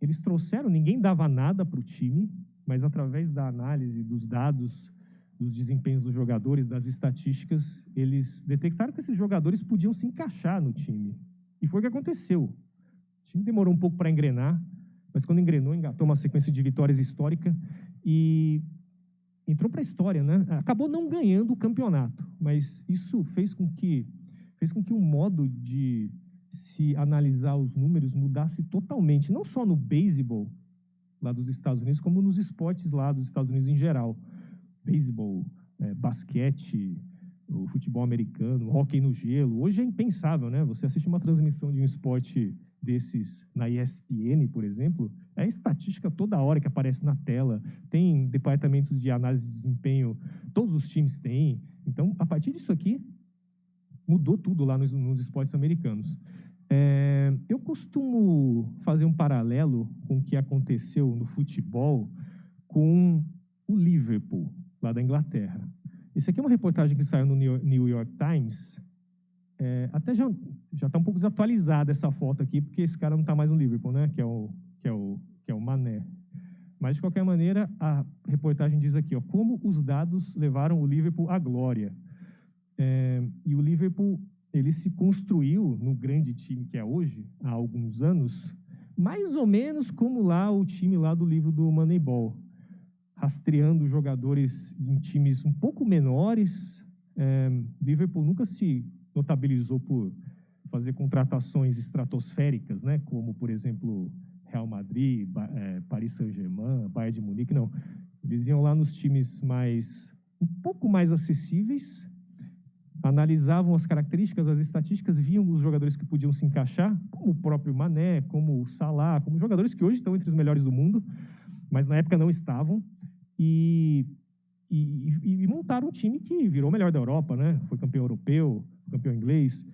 [SPEAKER 2] Eles trouxeram, ninguém dava nada para o time, mas através da análise dos dados, dos desempenhos dos jogadores, das estatísticas, eles detectaram que esses jogadores podiam se encaixar no time. E foi o que aconteceu. O time demorou um pouco para engrenar, mas quando engrenou, engatou uma sequência de vitórias histórica e entrou para a história, né? Acabou não ganhando o campeonato, mas isso fez com que o modo de se analisar os números mudasse totalmente, não só no beisebol lá dos Estados Unidos, como nos esportes lá dos Estados Unidos em geral. Beisebol, basquete, o futebol americano, o hóquei no gelo. Hoje é impensável, né? Você assiste uma transmissão de um esporte desses na ESPN, por exemplo, é estatística toda hora que aparece na tela. Tem departamentos de análise de desempenho, todos os times têm. Então, a partir disso aqui, mudou tudo lá nos esportes americanos. Eu costumo fazer um paralelo com o que aconteceu no futebol com o Liverpool, lá da Inglaterra. Isso aqui é uma reportagem que saiu no New York Times. Até já está um pouco desatualizada essa foto aqui, porque esse cara não está mais no Liverpool, né? Que é o Mané. Mas, de qualquer maneira, a reportagem diz aqui, ó, como os dados levaram o Liverpool à glória. E o Liverpool, ele se construiu no grande time que é hoje, há alguns anos, mais ou menos como lá o time lá do livro do Moneyball, rastreando jogadores em times um pouco menores. Liverpool nunca se notabilizou por fazer contratações estratosféricas, né? Como, por exemplo, Real Madrid, Paris Saint-Germain, Bayern de Munique, não. Eles iam lá nos times um pouco mais acessíveis, analisavam as características, as estatísticas, viam os jogadores que podiam se encaixar, como o próprio Mané, como o Salah, como jogadores que hoje estão entre os melhores do mundo, mas na época não estavam, e montaram um time que virou o melhor da Europa, né? Foi campeão europeu, campeão inglês,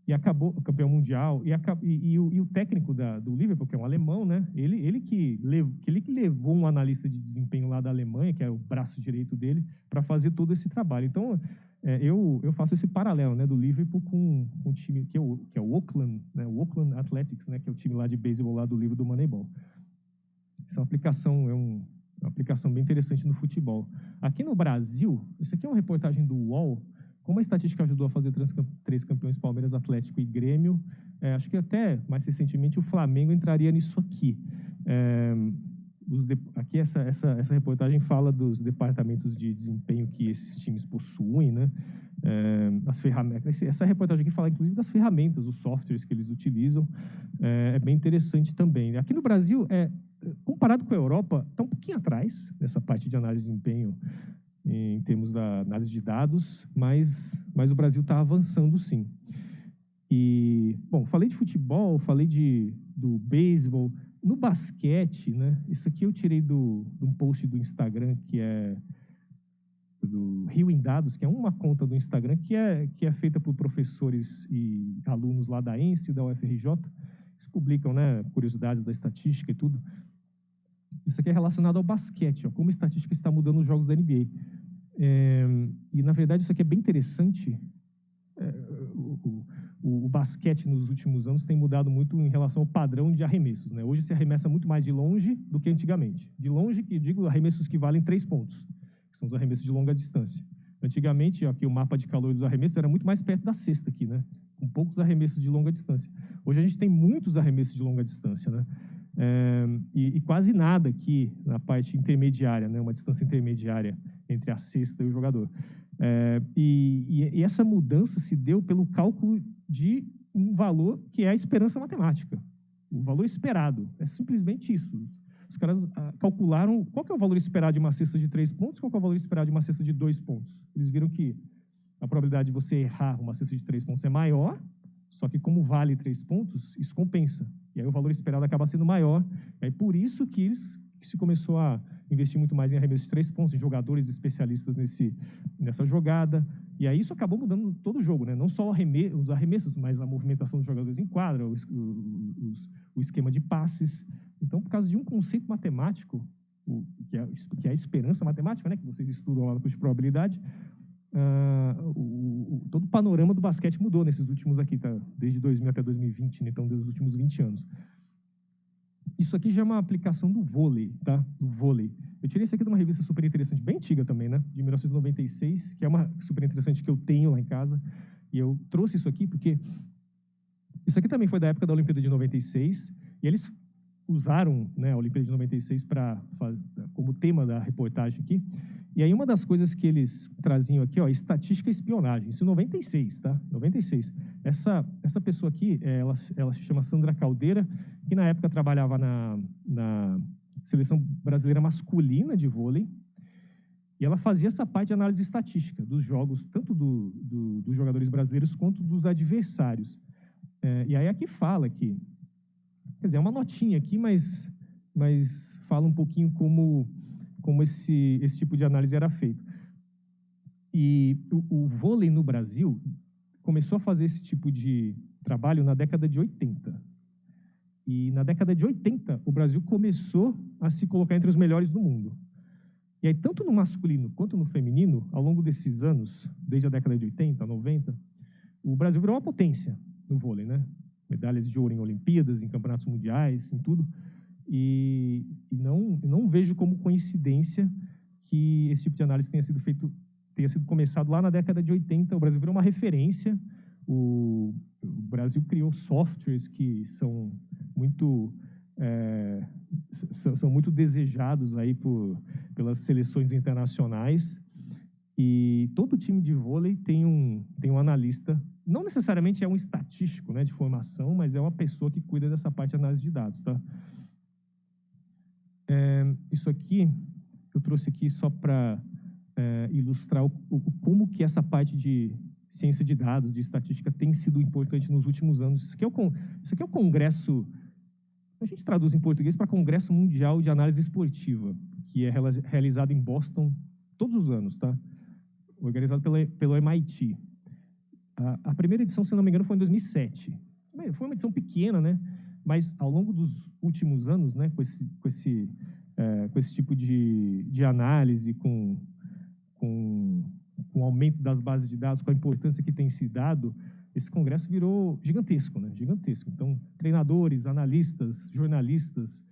[SPEAKER 2] e acabou campeão mundial, e o técnico do Liverpool, que é um alemão, né? Ele que levou um analista de desempenho lá da Alemanha, que é o braço direito dele, para fazer todo esse trabalho. Então, eu faço esse paralelo, né, do Liverpool com o time que é o Oakland, né, o Oakland Athletics, né, que é o time lá de beisebol lá do livro do Moneyball. Essa é uma aplicação bem interessante no futebol. Aqui no Brasil, isso aqui é uma reportagem do UOL, como a estatística ajudou a fazer 3 campeões, Palmeiras, Atlético e Grêmio. Acho que até mais recentemente o Flamengo entraria nisso aqui. Aqui essa reportagem fala dos departamentos de desempenho que esses times possuem, né? As ferramentas. Essa reportagem aqui fala inclusive das ferramentas, os softwares que eles utilizam. É bem interessante também. Aqui no Brasil, comparado com a Europa, está um pouquinho atrás nessa parte de análise de desempenho em termos da análise de dados, mas o Brasil está avançando sim. E, bom, falei de futebol, falei do beisebol. No basquete, né? Isso aqui eu tirei de um post do Instagram, que é do Rio em Dados, que é uma conta do Instagram que é feita por professores e alunos lá da ENSE, da UFRJ. Eles publicam, né, curiosidades da estatística e tudo. Isso aqui é relacionado ao basquete, ó, como a estatística está mudando os jogos da NBA. E, na verdade, isso aqui é bem interessante. O basquete nos últimos anos tem mudado muito em relação ao padrão de arremessos, né? Hoje se arremessa muito mais de longe do que antigamente. De longe, que digo, arremessos que valem 3 pontos, que são os arremessos de longa distância. Antigamente, aqui o mapa de calor dos arremessos era muito mais perto da cesta aqui, né? Com poucos arremessos de longa distância. Hoje a gente tem muitos arremessos de longa distância, né? E quase nada aqui na parte intermediária, né? Uma distância intermediária entre a cesta e o jogador. E essa mudança se deu pelo cálculo de um valor que é a esperança matemática. O valor esperado. É simplesmente isso. Os caras calcularam qual que é o valor esperado de uma cesta de 3 pontos, qual que é o valor esperado de uma cesta de 2 pontos. Eles viram que a probabilidade de você errar uma cesta de 3 pontos é maior, só que como vale 3 pontos, isso compensa. E aí o valor esperado acaba sendo maior. E aí por isso que se começou a investir muito mais em arremessos de 3 pontos, em jogadores especialistas nessa jogada. E aí isso acabou mudando todo o jogo, né? Não só os arremessos, mas a movimentação dos jogadores em quadra, o esquema de passes. Então, por causa de um conceito matemático, que é a esperança matemática, né? Que vocês estudam lá no curso de probabilidade, todo o panorama do basquete mudou nesses últimos aqui, tá? Desde 2000 até 2020, né? Então, dos últimos 20 anos. Isso aqui já é uma aplicação do vôlei, tá? Do vôlei. Eu tirei isso aqui de uma revista super interessante, bem antiga também, né? De 1996, que é uma super interessante que eu tenho lá em casa. E eu trouxe isso aqui porque isso aqui também foi da época da Olimpíada de 96, e eles usaram, né, a Olimpíada de 96 como tema da reportagem aqui. E aí uma das coisas que eles traziam aqui, ó, estatística e espionagem. Isso em 96, tá? 96. Essa pessoa aqui, ela se chama Sandra Caldeira, que na época trabalhava na seleção brasileira masculina de vôlei, e ela fazia essa parte de análise estatística dos jogos, tanto dos jogadores brasileiros quanto dos adversários. E aí aqui fala que, quer dizer, é uma notinha aqui, mas fala um pouquinho como esse tipo de análise era feito. E o vôlei no Brasil começou a fazer esse tipo de trabalho na década de 80. E na década de 80, o Brasil começou a se colocar entre os melhores do mundo. E aí, tanto no masculino quanto no feminino, ao longo desses anos, desde a década de 80, 90, o Brasil virou uma potência no vôlei, né? Medalhas de ouro em Olimpíadas, em campeonatos mundiais, em tudo. E não vejo como coincidência que esse tipo de análise tenha sido começado lá na década de 80. O Brasil virou uma referência. O Brasil criou softwares que são muito são muito desejados aí pelas seleções internacionais. E todo time de vôlei tem um analista, não necessariamente é um estatístico, né, de formação, mas é uma pessoa que cuida dessa parte de análise de dados, tá? Isso aqui, eu trouxe aqui só para ilustrar como que essa parte de ciência de dados, de estatística, tem sido importante nos últimos anos. Isso aqui é o Congresso, a gente traduz em português para Congresso Mundial de Análise Esportiva, que é realizado em Boston todos os anos, tá? Organizado pelo MIT. A primeira edição, se não me engano, foi em 2007. Foi uma edição pequena, né? Mas ao longo dos últimos anos, né, com esse tipo de análise, com o aumento das bases de dados, com a importância que tem se dado, esse congresso virou gigantesco, né? Gigantesco. Então, treinadores, analistas, jornalistas,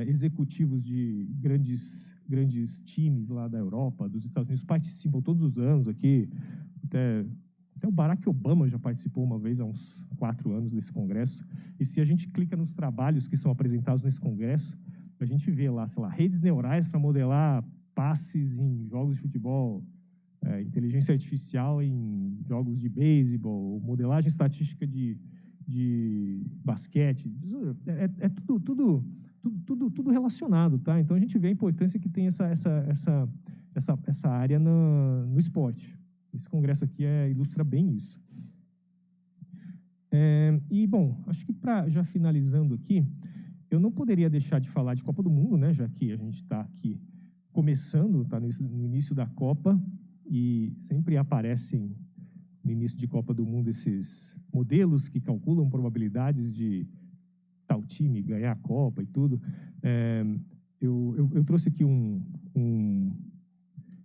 [SPEAKER 2] executivos de grandes times lá da Europa, dos Estados Unidos, participam todos os anos aqui. Até o Barack Obama já participou uma vez, há uns 4 anos, desse congresso. E se a gente clica nos trabalhos que são apresentados nesse congresso, a gente vê lá, sei lá, redes neurais para modelar passes em jogos de futebol, inteligência artificial em jogos de beisebol, modelagem estatística de basquete. É tudo relacionado, tá? Então a gente vê a importância que tem essa área no esporte. Esse congresso aqui ilustra bem isso. E, bom, acho que já finalizando aqui, eu não poderia deixar de falar de Copa do Mundo, né? Já que a gente está aqui começando, está no início da Copa, e sempre aparecem no início de Copa do Mundo esses modelos que calculam probabilidades de tal time ganhar a Copa e tudo. Eu trouxe aqui um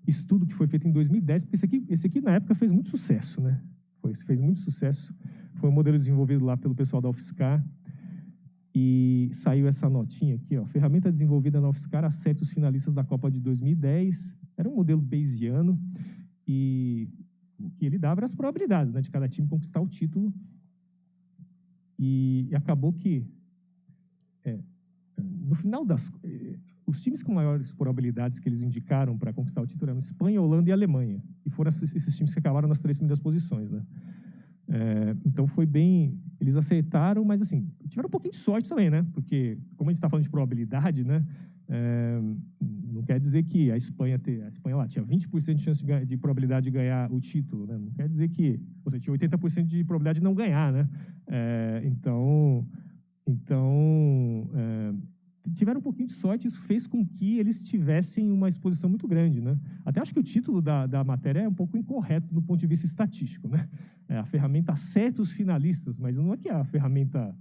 [SPEAKER 2] estudo que foi feito em 2010, porque esse aqui na época fez muito sucesso, né? Fez muito sucesso. Foi um modelo desenvolvido lá pelo pessoal da UFSCar, e saiu essa notinha aqui, ó. Ferramenta desenvolvida na UFSCar acerta os finalistas da Copa de 2010. Era um modelo bayesiano, e o que ele dava eram as probabilidades, né, de cada time conquistar o título. E acabou que, no final os times com maiores probabilidades que eles indicaram para conquistar o título eram Espanha, Holanda e Alemanha. E foram esses times que acabaram nas 3 primeiras posições, né? Então foi bem, eles acertaram, mas assim, tiveram um pouquinho de sorte também, né? Porque, como a gente está falando de probabilidade, né? Não quer dizer que a Espanha lá tinha 20% de chance de probabilidade de ganhar o título, né? Não quer dizer que você tinha 80% de probabilidade de não ganhar, né? Então tiveram um pouquinho de sorte, isso fez com que eles tivessem uma exposição muito grande, né? Até acho que o título da matéria é um pouco incorreto do ponto de vista estatístico, né? A ferramenta acerta os finalistas, mas não é que a ferramenta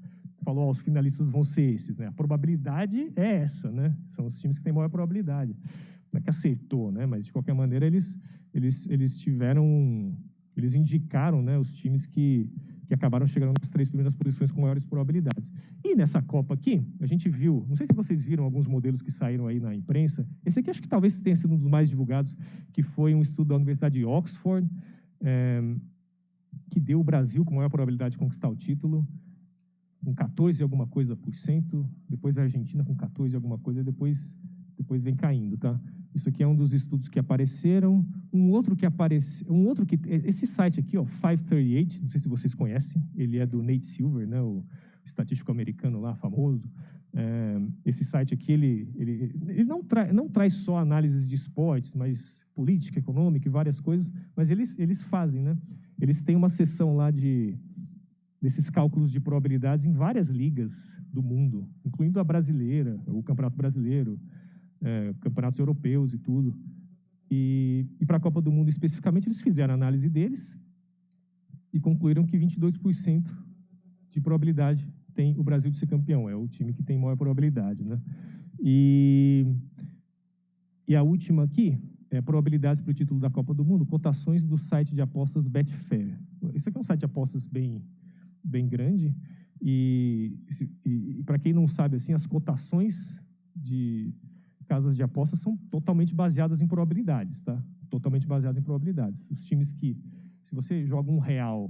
[SPEAKER 2] falou, os finalistas vão ser esses, né? A probabilidade é essa, né? São os times que têm maior probabilidade. Não é que acertou, né? Mas de qualquer maneira eles indicaram, né, os times que acabaram chegando nas 3 primeiras posições com maiores probabilidades. E nessa Copa aqui, a gente viu, não sei se vocês viram alguns modelos que saíram aí na imprensa, esse aqui acho que talvez tenha sido um dos mais divulgados, que foi um estudo da Universidade de Oxford, que deu o Brasil com maior probabilidade de conquistar o título, com 14 alguma coisa por cento, depois a Argentina com 14 alguma coisa, depois vem caindo, tá? Isso aqui é um dos estudos que apareceram. Esse site aqui, ó, 538, não sei se vocês conhecem, ele é do Nate Silver, né, o estatístico americano lá, famoso. Esse site aqui, ele não traz só análises de esportes, mas política, econômica e várias coisas, mas eles fazem, né? Eles têm uma seção lá desses cálculos de probabilidades em várias ligas do mundo, incluindo a brasileira, o Campeonato Brasileiro, campeonatos europeus e tudo. E para a Copa do Mundo especificamente, eles fizeram a análise deles e concluíram que 22% de probabilidade tem o Brasil de ser campeão. É o time que tem maior probabilidade, né? E a última aqui é probabilidades para o título da Copa do Mundo, cotações do site de apostas Betfair. Isso aqui é um site de apostas bem grande, e para quem não sabe, assim, as cotações de casas de apostas são totalmente baseadas em probabilidades, tá? Totalmente baseadas em probabilidades. Os times que, se você joga R$1,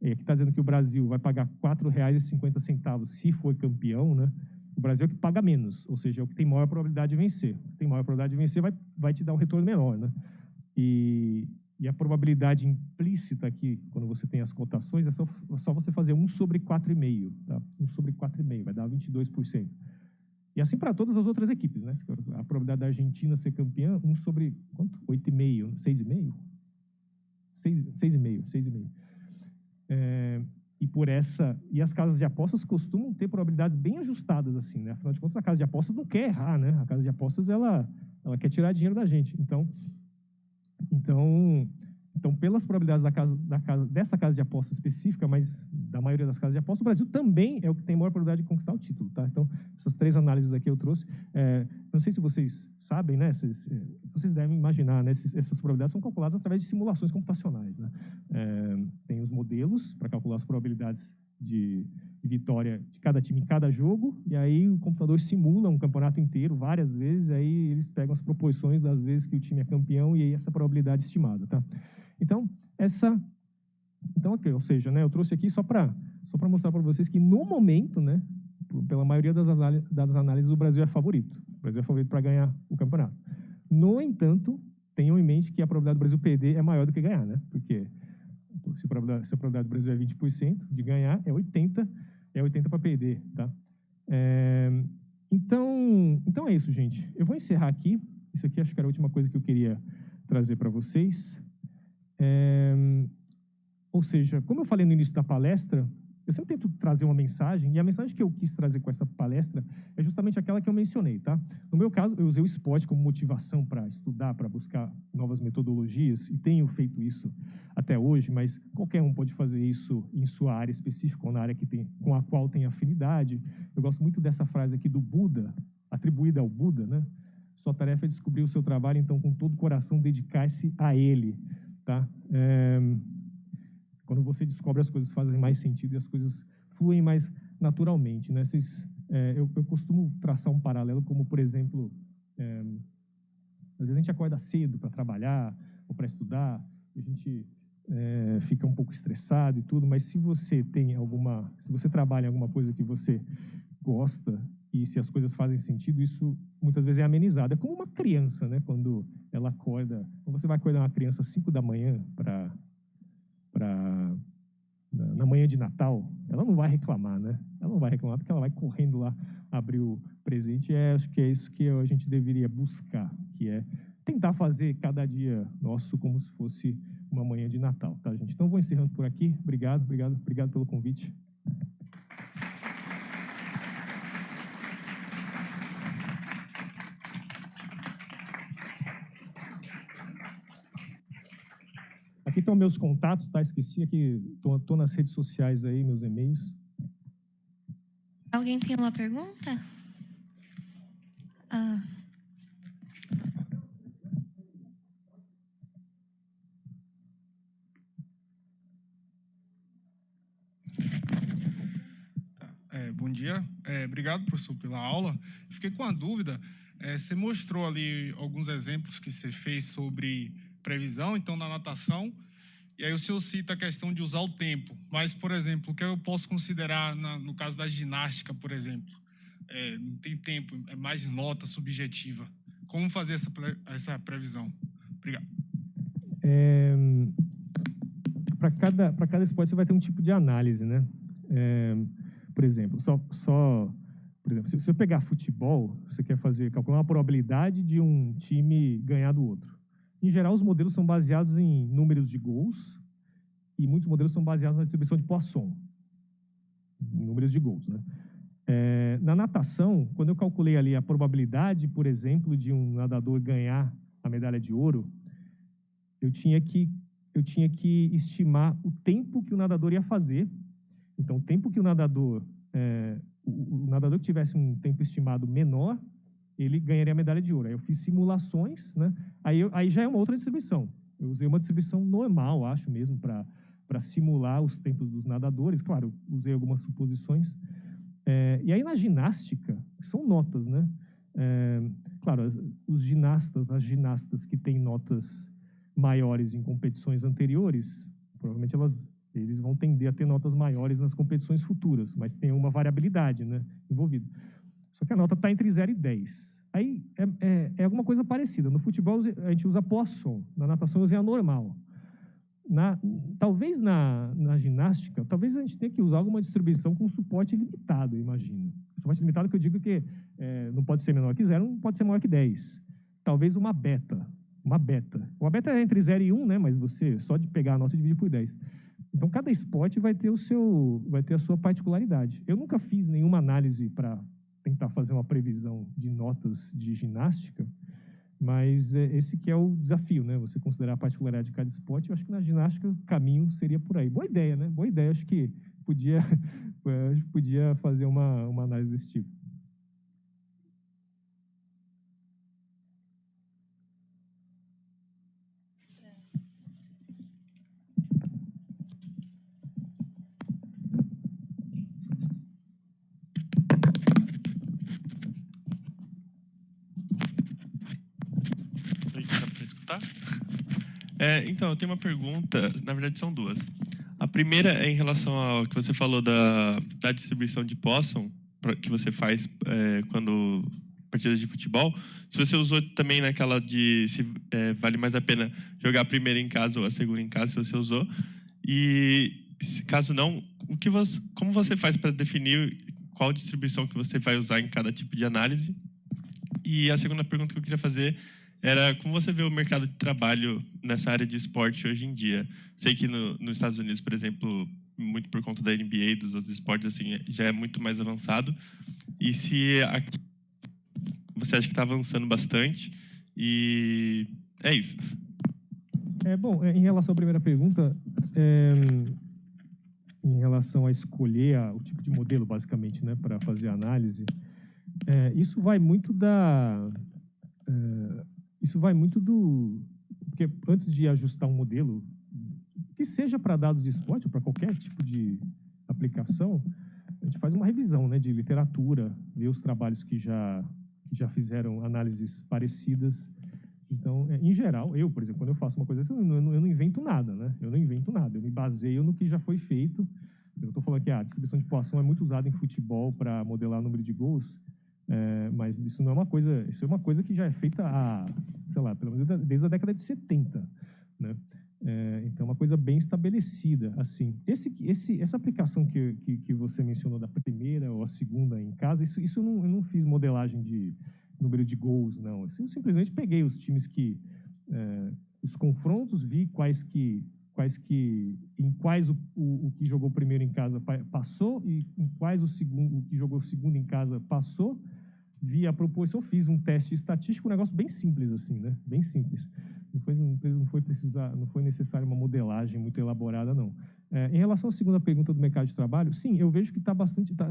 [SPEAKER 2] aqui está dizendo que o Brasil vai pagar R$4,50 se for campeão, né? O Brasil é o que paga menos, ou seja, é o que tem maior probabilidade de vencer. O que tem maior probabilidade de vencer vai te dar um retorno menor, né? E a probabilidade implícita aqui, quando você tem as cotações, é só você fazer 1 sobre 4,5, tá? 1 sobre 4,5, vai dar 22%. E assim para todas as outras equipes, né? A probabilidade da Argentina ser campeã, 1 sobre, quanto? 8,5, 6,5? 6,5. E as casas de apostas costumam ter probabilidades bem ajustadas, assim, né? Afinal de contas, a casa de apostas não quer errar, né? A casa de apostas, ela quer tirar dinheiro da gente. Então pelas probabilidades dessa casa de apostas específica, mas da maioria das casas de apostas, o Brasil também é o que tem maior probabilidade de conquistar o título, tá? Então, essas 3 análises aqui eu trouxe. Não sei se vocês sabem, né? Vocês devem imaginar, né? Essas probabilidades são calculadas através de simulações computacionais, né? Tem os modelos para calcular as probabilidades de vitória de cada time em cada jogo, e aí o computador simula um campeonato inteiro várias vezes, aí eles pegam as proporções das vezes que o time é campeão e aí essa probabilidade estimada, tá? Então, ou seja, né, eu trouxe aqui só para mostrar para vocês que no momento, né, pela maioria das análises, o Brasil é favorito. O Brasil é favorito para ganhar o campeonato. No entanto, tenham em mente que a probabilidade do Brasil perder é maior do que ganhar, né? Porque se a probabilidade do Brasil é 20% de ganhar, é 80 para perder, tá? Então é isso, gente. Eu vou encerrar aqui. Isso aqui acho que era a última coisa que eu queria trazer para vocês. Ou seja, como eu falei no início da palestra, eu sempre tento trazer uma mensagem, e a mensagem que eu quis trazer com essa palestra é justamente aquela que eu mencionei, tá? No meu caso, eu usei o esporte como motivação para estudar, para buscar novas metodologias, e tenho feito isso até hoje, mas qualquer um pode fazer isso em sua área específica, ou na área com a qual tem afinidade. Eu gosto muito dessa frase aqui do Buda, atribuída ao Buda, né? Sua tarefa é descobrir o seu trabalho, então, com todo o coração, dedicar-se a ele, tá? Quando você descobre, as coisas fazem mais sentido e as coisas fluem mais naturalmente, né? Eu costumo traçar um paralelo como, por exemplo, às vezes a gente acorda cedo para trabalhar ou para estudar, e a gente fica um pouco estressado e tudo, mas se você trabalha em alguma coisa que você gosta e se as coisas fazem sentido, isso muitas vezes é amenizado. É como uma criança, né? Quando ela acorda, quando você vai acordar uma criança às 5 da manhã na manhã de Natal, ela não vai reclamar, né? Ela não vai reclamar porque ela vai correndo lá abrir o presente. Acho que é isso que a gente deveria buscar, que é tentar fazer cada dia nosso como se fosse uma manhã de Natal, tá, gente? Então, vou encerrando por aqui. Obrigado pelo convite. Aqui estão meus contatos, tá? Esqueci aqui, estou nas redes sociais aí, meus e-mails.
[SPEAKER 1] Alguém tem uma pergunta?
[SPEAKER 3] Bom dia. Obrigado, professor, pela aula. Fiquei com uma dúvida. Você mostrou ali alguns exemplos que você fez sobre previsão, então, na natação, e aí o senhor cita a questão de usar o tempo. Mas, por exemplo, o que eu posso considerar no caso da ginástica, por exemplo? Não tem tempo, é mais nota subjetiva. Como fazer essa previsão? Obrigado.
[SPEAKER 2] Para cada esporte, você vai ter um tipo de análise, né? Por exemplo, por exemplo, se eu pegar futebol, você quer calcular uma probabilidade de um time ganhar do outro. Em geral, os modelos são baseados em números de gols e muitos modelos são baseados na distribuição de Poisson, números de gols, né? Na natação, quando eu calculei ali a probabilidade, por exemplo, de um nadador ganhar a medalha de ouro, eu tinha que estimar o tempo que o nadador ia fazer. Então, o tempo que o nadador que tivesse um tempo estimado menor, ele ganharia a medalha de ouro. Aí eu fiz simulações, né? Aí já é uma outra distribuição. Eu usei uma distribuição normal, acho mesmo, para simular os tempos dos nadadores. Claro, usei algumas suposições. E aí na ginástica, são notas, né? Claro, as ginastas que têm notas maiores em competições anteriores, provavelmente eles vão tender a ter notas maiores nas competições futuras, mas tem uma variabilidade, né, envolvida. Só que a nota está entre 0 e 10. Aí é alguma coisa parecida. No futebol a gente usa Poisson, na natação usa a normal. Talvez na ginástica, talvez a gente tenha que usar alguma distribuição com suporte limitado, eu imagino. Suporte limitado que eu digo que não pode ser menor que 0, não pode ser maior que 10. Talvez uma beta. Uma beta é entre 0 e 1, né? Mas você, só de pegar a nota e dividir por 10. Então, cada esporte vai ter a sua particularidade. Eu nunca fiz nenhuma análise para tentar fazer uma previsão de notas de ginástica, mas esse que é o desafio, né? Você considerar a particularidade de cada esporte. Eu acho que na ginástica o caminho seria por aí. Boa ideia, né? Boa ideia. Acho que podia fazer uma análise desse tipo.
[SPEAKER 4] Então, eu tenho uma pergunta, na verdade são duas. A primeira é em relação ao que você falou da distribuição de Poisson, que você faz quando partidas de futebol. Se você usou também naquela de se vale mais a pena jogar a primeira em casa ou a segunda em casa, se você usou. E caso não, como você faz para definir qual distribuição que você vai usar em cada tipo de análise? E a segunda pergunta que eu queria fazer era como você vê o mercado de trabalho nessa área de esporte hoje em dia. Sei que nos Estados Unidos, por exemplo, muito por conta da NBA e dos outros esportes, assim, já é muito mais avançado. E se aqui você acha que está avançando bastante? E é isso.
[SPEAKER 2] Bom, em relação à primeira pergunta, em relação a escolher o tipo de modelo, basicamente, né, para fazer a análise, isso vai muito do... Porque antes de ajustar um modelo, que seja para dados de esporte ou para qualquer tipo de aplicação, a gente faz uma revisão, né, de literatura, vê os trabalhos que já fizeram análises parecidas. Então, em geral, por exemplo, quando eu faço uma coisa assim, eu não invento nada, né? Eu não invento nada, eu me baseio no que já foi feito. Eu estou falando que a distribuição de Poisson é muito usada em futebol para modelar o número de gols, mas isso não é uma coisa, isso é uma coisa que já é feita sei lá, pelo menos desde a década de 70, né? Então, é uma coisa bem estabelecida, assim. Essa aplicação que você mencionou da primeira ou a segunda em casa, isso eu não fiz modelagem de número de gols, não. Eu simplesmente peguei os times os confrontos, vi em quais o que jogou primeiro em casa passou e em quais o que jogou segundo em casa passou, vi a proporção, fiz um teste estatístico, um negócio bem simples assim, né? Bem simples. Não foi necessário uma modelagem muito elaborada, não. Em relação à segunda pergunta do mercado de trabalho, sim, eu vejo que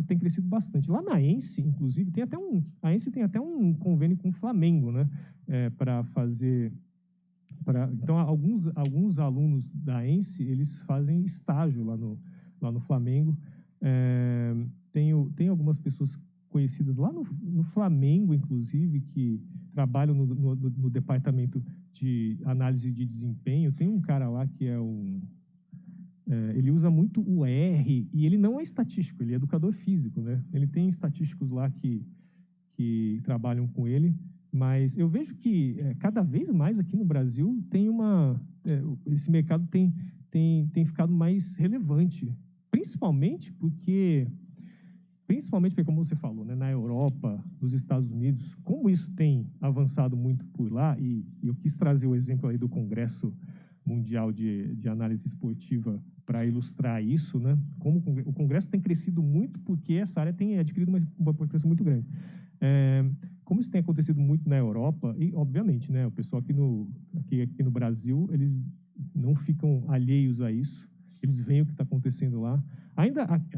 [SPEAKER 2] tem crescido bastante. Lá na ENSE, inclusive, a ENSE tem até um convênio com o Flamengo, né? Para fazer... Então, alguns alunos da ENSE, eles fazem estágio lá no Flamengo. Tem algumas pessoas conhecidas lá no Flamengo, inclusive, que trabalham no departamento de análise de desempenho. Tem um cara lá que ele usa muito o R, e ele não é estatístico, ele é educador físico, né? Ele tem estatísticos lá que trabalham com ele, mas eu vejo que cada vez mais aqui no Brasil esse mercado tem ficado mais relevante, principalmente porque, como você falou, né, na Europa, nos Estados Unidos, como isso tem avançado muito por lá, e eu quis trazer o exemplo aí do Congresso Mundial de Análise Esportiva para ilustrar isso, né? Como o Congresso tem crescido muito porque essa área tem adquirido uma importância muito grande. Como isso tem acontecido muito na Europa, e obviamente, né, o pessoal aqui no Brasil, eles não ficam alheios a isso, eles veem o que está acontecendo lá.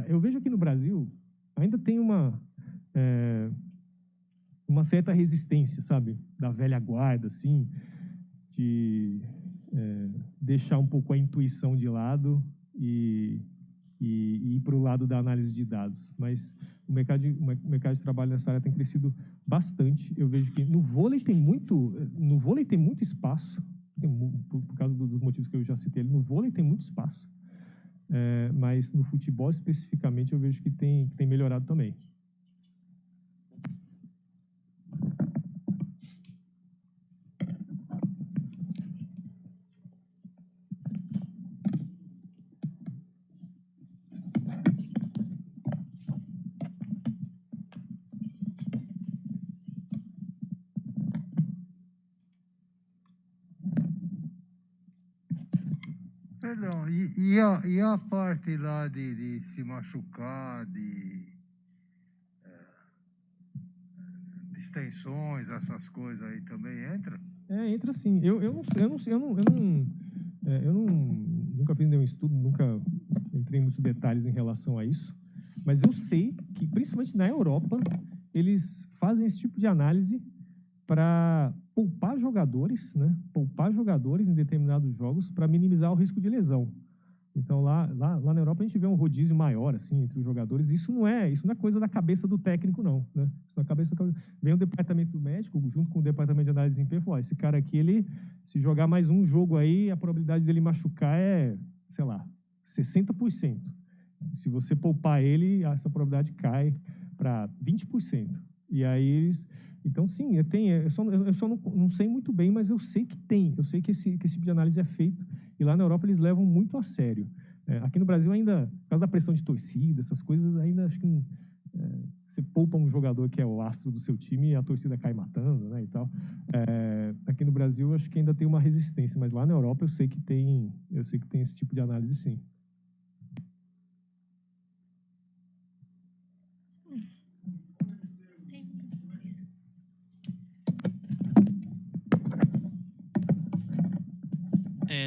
[SPEAKER 2] Eu vejo aqui no Brasil, ainda tem uma certa resistência, sabe, da velha guarda, assim, de deixar um pouco a intuição de lado e ir para o lado da análise de dados. Mas o mercado de trabalho nessa área tem crescido bastante. Eu vejo que no vôlei tem muito espaço, por causa dos motivos que eu já citei. No vôlei tem muito espaço, mas no futebol especificamente eu vejo que tem melhorado também.
[SPEAKER 5] Perdão, e a parte lá de se machucar, de extensões, essas coisas aí também entra?
[SPEAKER 2] Entra sim. Nunca fiz nenhum estudo, nunca entrei em muitos detalhes em relação a isso, mas eu sei que, principalmente na Europa, eles fazem esse tipo de análise para poupar jogadores, né? Poupar jogadores em determinados jogos para minimizar o risco de lesão. Então, lá na Europa, a gente vê um rodízio maior, assim, entre os jogadores. Isso não é coisa da cabeça do técnico, não, né? Isso na cabeça vem o departamento médico, junto com o departamento de análise de desempenho, e fala, esse cara aqui, ele, se jogar mais um jogo aí, a probabilidade dele machucar é, sei lá, 60%. Se você poupar ele, essa probabilidade cai para 20%. E aí eles... Então, sim, eu só não sei muito bem, mas eu sei que tem. Eu sei que esse tipo de análise é feito. E lá na Europa eles levam muito a sério. Aqui no Brasil ainda, por causa da pressão de torcida, essas coisas, ainda acho que você poupa um jogador que é o astro do seu time e a torcida cai matando, né, e tal. Aqui no Brasil acho que ainda tem uma resistência, mas lá na Europa eu sei que tem esse tipo de análise, sim.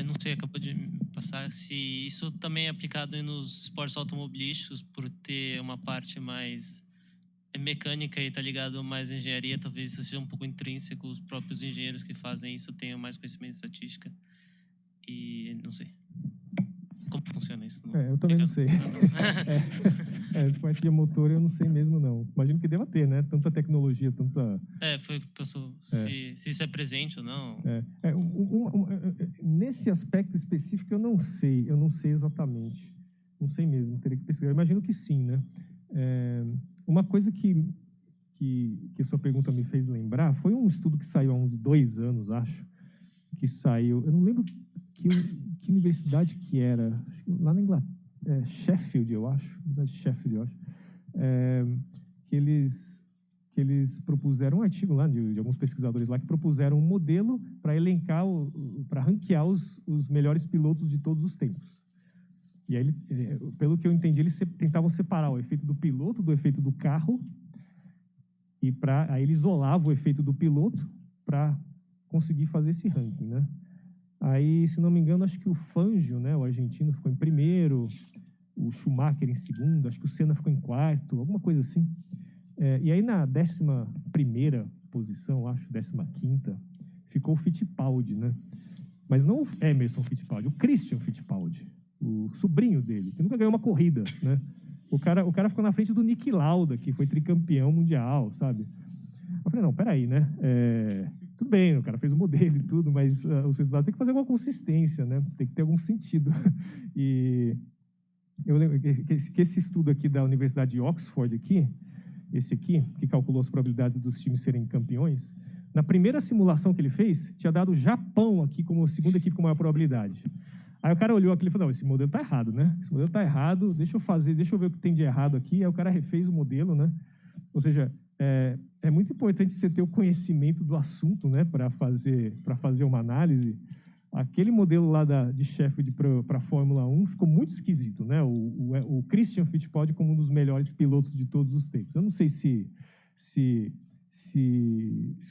[SPEAKER 6] Não sei, acabou de me passar, se isso também é aplicado nos esportes automobilísticos, por ter uma parte mais mecânica e tá ligado mais à engenharia, talvez isso seja um pouco intrínseco, os próprios engenheiros que fazem isso tenham mais conhecimento de estatística, e não sei como funciona isso.
[SPEAKER 2] Eu também não sei. Essa parte de motor eu não sei mesmo, não. Imagino que deva ter, né? Tanta tecnologia, tanta...
[SPEAKER 6] Foi o que passou, se isso é presente ou não.
[SPEAKER 2] Nesse aspecto específico eu não sei exatamente. Não sei mesmo, teria que pesquisar. Eu imagino que sim, né? Uma coisa que a sua pergunta me fez lembrar foi um estudo que saiu há uns 2 anos, acho, que saiu... Eu não lembro que universidade que era, acho que lá na Inglaterra, Sheffield, eu acho, que eles propuseram um artigo lá de alguns pesquisadores lá que propuseram um modelo para elencar, para ranquear os melhores pilotos de todos os tempos. E aí, pelo que eu entendi, eles tentavam separar o efeito do piloto do efeito do carro, e aí ele isolava o efeito do piloto para conseguir fazer esse ranking, né? Aí, se não me engano, acho que o Fangio, né, o argentino, ficou em primeiro, o Schumacher em segundo, acho que o Senna ficou em quarto, alguma coisa assim. E aí, na 11ª posição, acho, 15ª, ficou o Fittipaldi, né? Mas não o Emerson Fittipaldi, o Christian Fittipaldi, o sobrinho dele, que nunca ganhou uma corrida, né? O cara ficou na frente do Niki Lauda, que foi tricampeão mundial, sabe? Eu falei, não, peraí, né? Tudo bem, o cara fez o modelo e tudo, mas os resultados têm que fazer alguma consistência, né? Tem que ter algum sentido. E eu lembro que esse estudo aqui da Universidade de Oxford, esse aqui, que calculou as probabilidades dos times serem campeões, na primeira simulação que ele fez, tinha dado o Japão aqui como segunda equipe com maior probabilidade. Aí o cara olhou aqui e falou, não, esse modelo tá errado, né? Esse modelo tá errado, deixa eu ver o que tem de errado aqui. Aí o cara refez o modelo, né? Ou seja, é muito importante você ter o conhecimento do assunto, né, para fazer uma análise. Aquele modelo lá de Sheffield para a Fórmula 1 ficou muito esquisito, né? O Christian Fittipaldi como um dos melhores pilotos de todos os tempos. Eu não sei se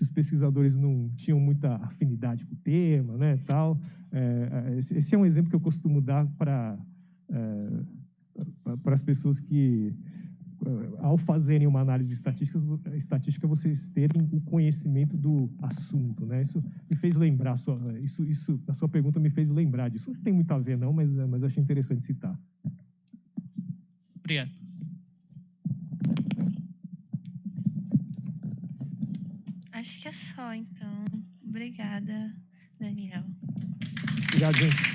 [SPEAKER 2] os pesquisadores não tinham muita afinidade com o tema, né, tal. Esse é um exemplo que eu costumo dar para as pessoas que, ao fazerem uma análise estatística, vocês terem o conhecimento do assunto, né? Isso me fez lembrar, a sua pergunta me fez lembrar disso. Não tem muito a ver, não, mas achei interessante citar.
[SPEAKER 6] Obrigado.
[SPEAKER 1] Acho que é só, então. Obrigada, Daniel.
[SPEAKER 2] Obrigado, gente.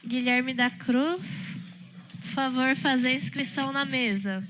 [SPEAKER 1] Guilherme da Cruz, por favor, fazer a inscrição na mesa.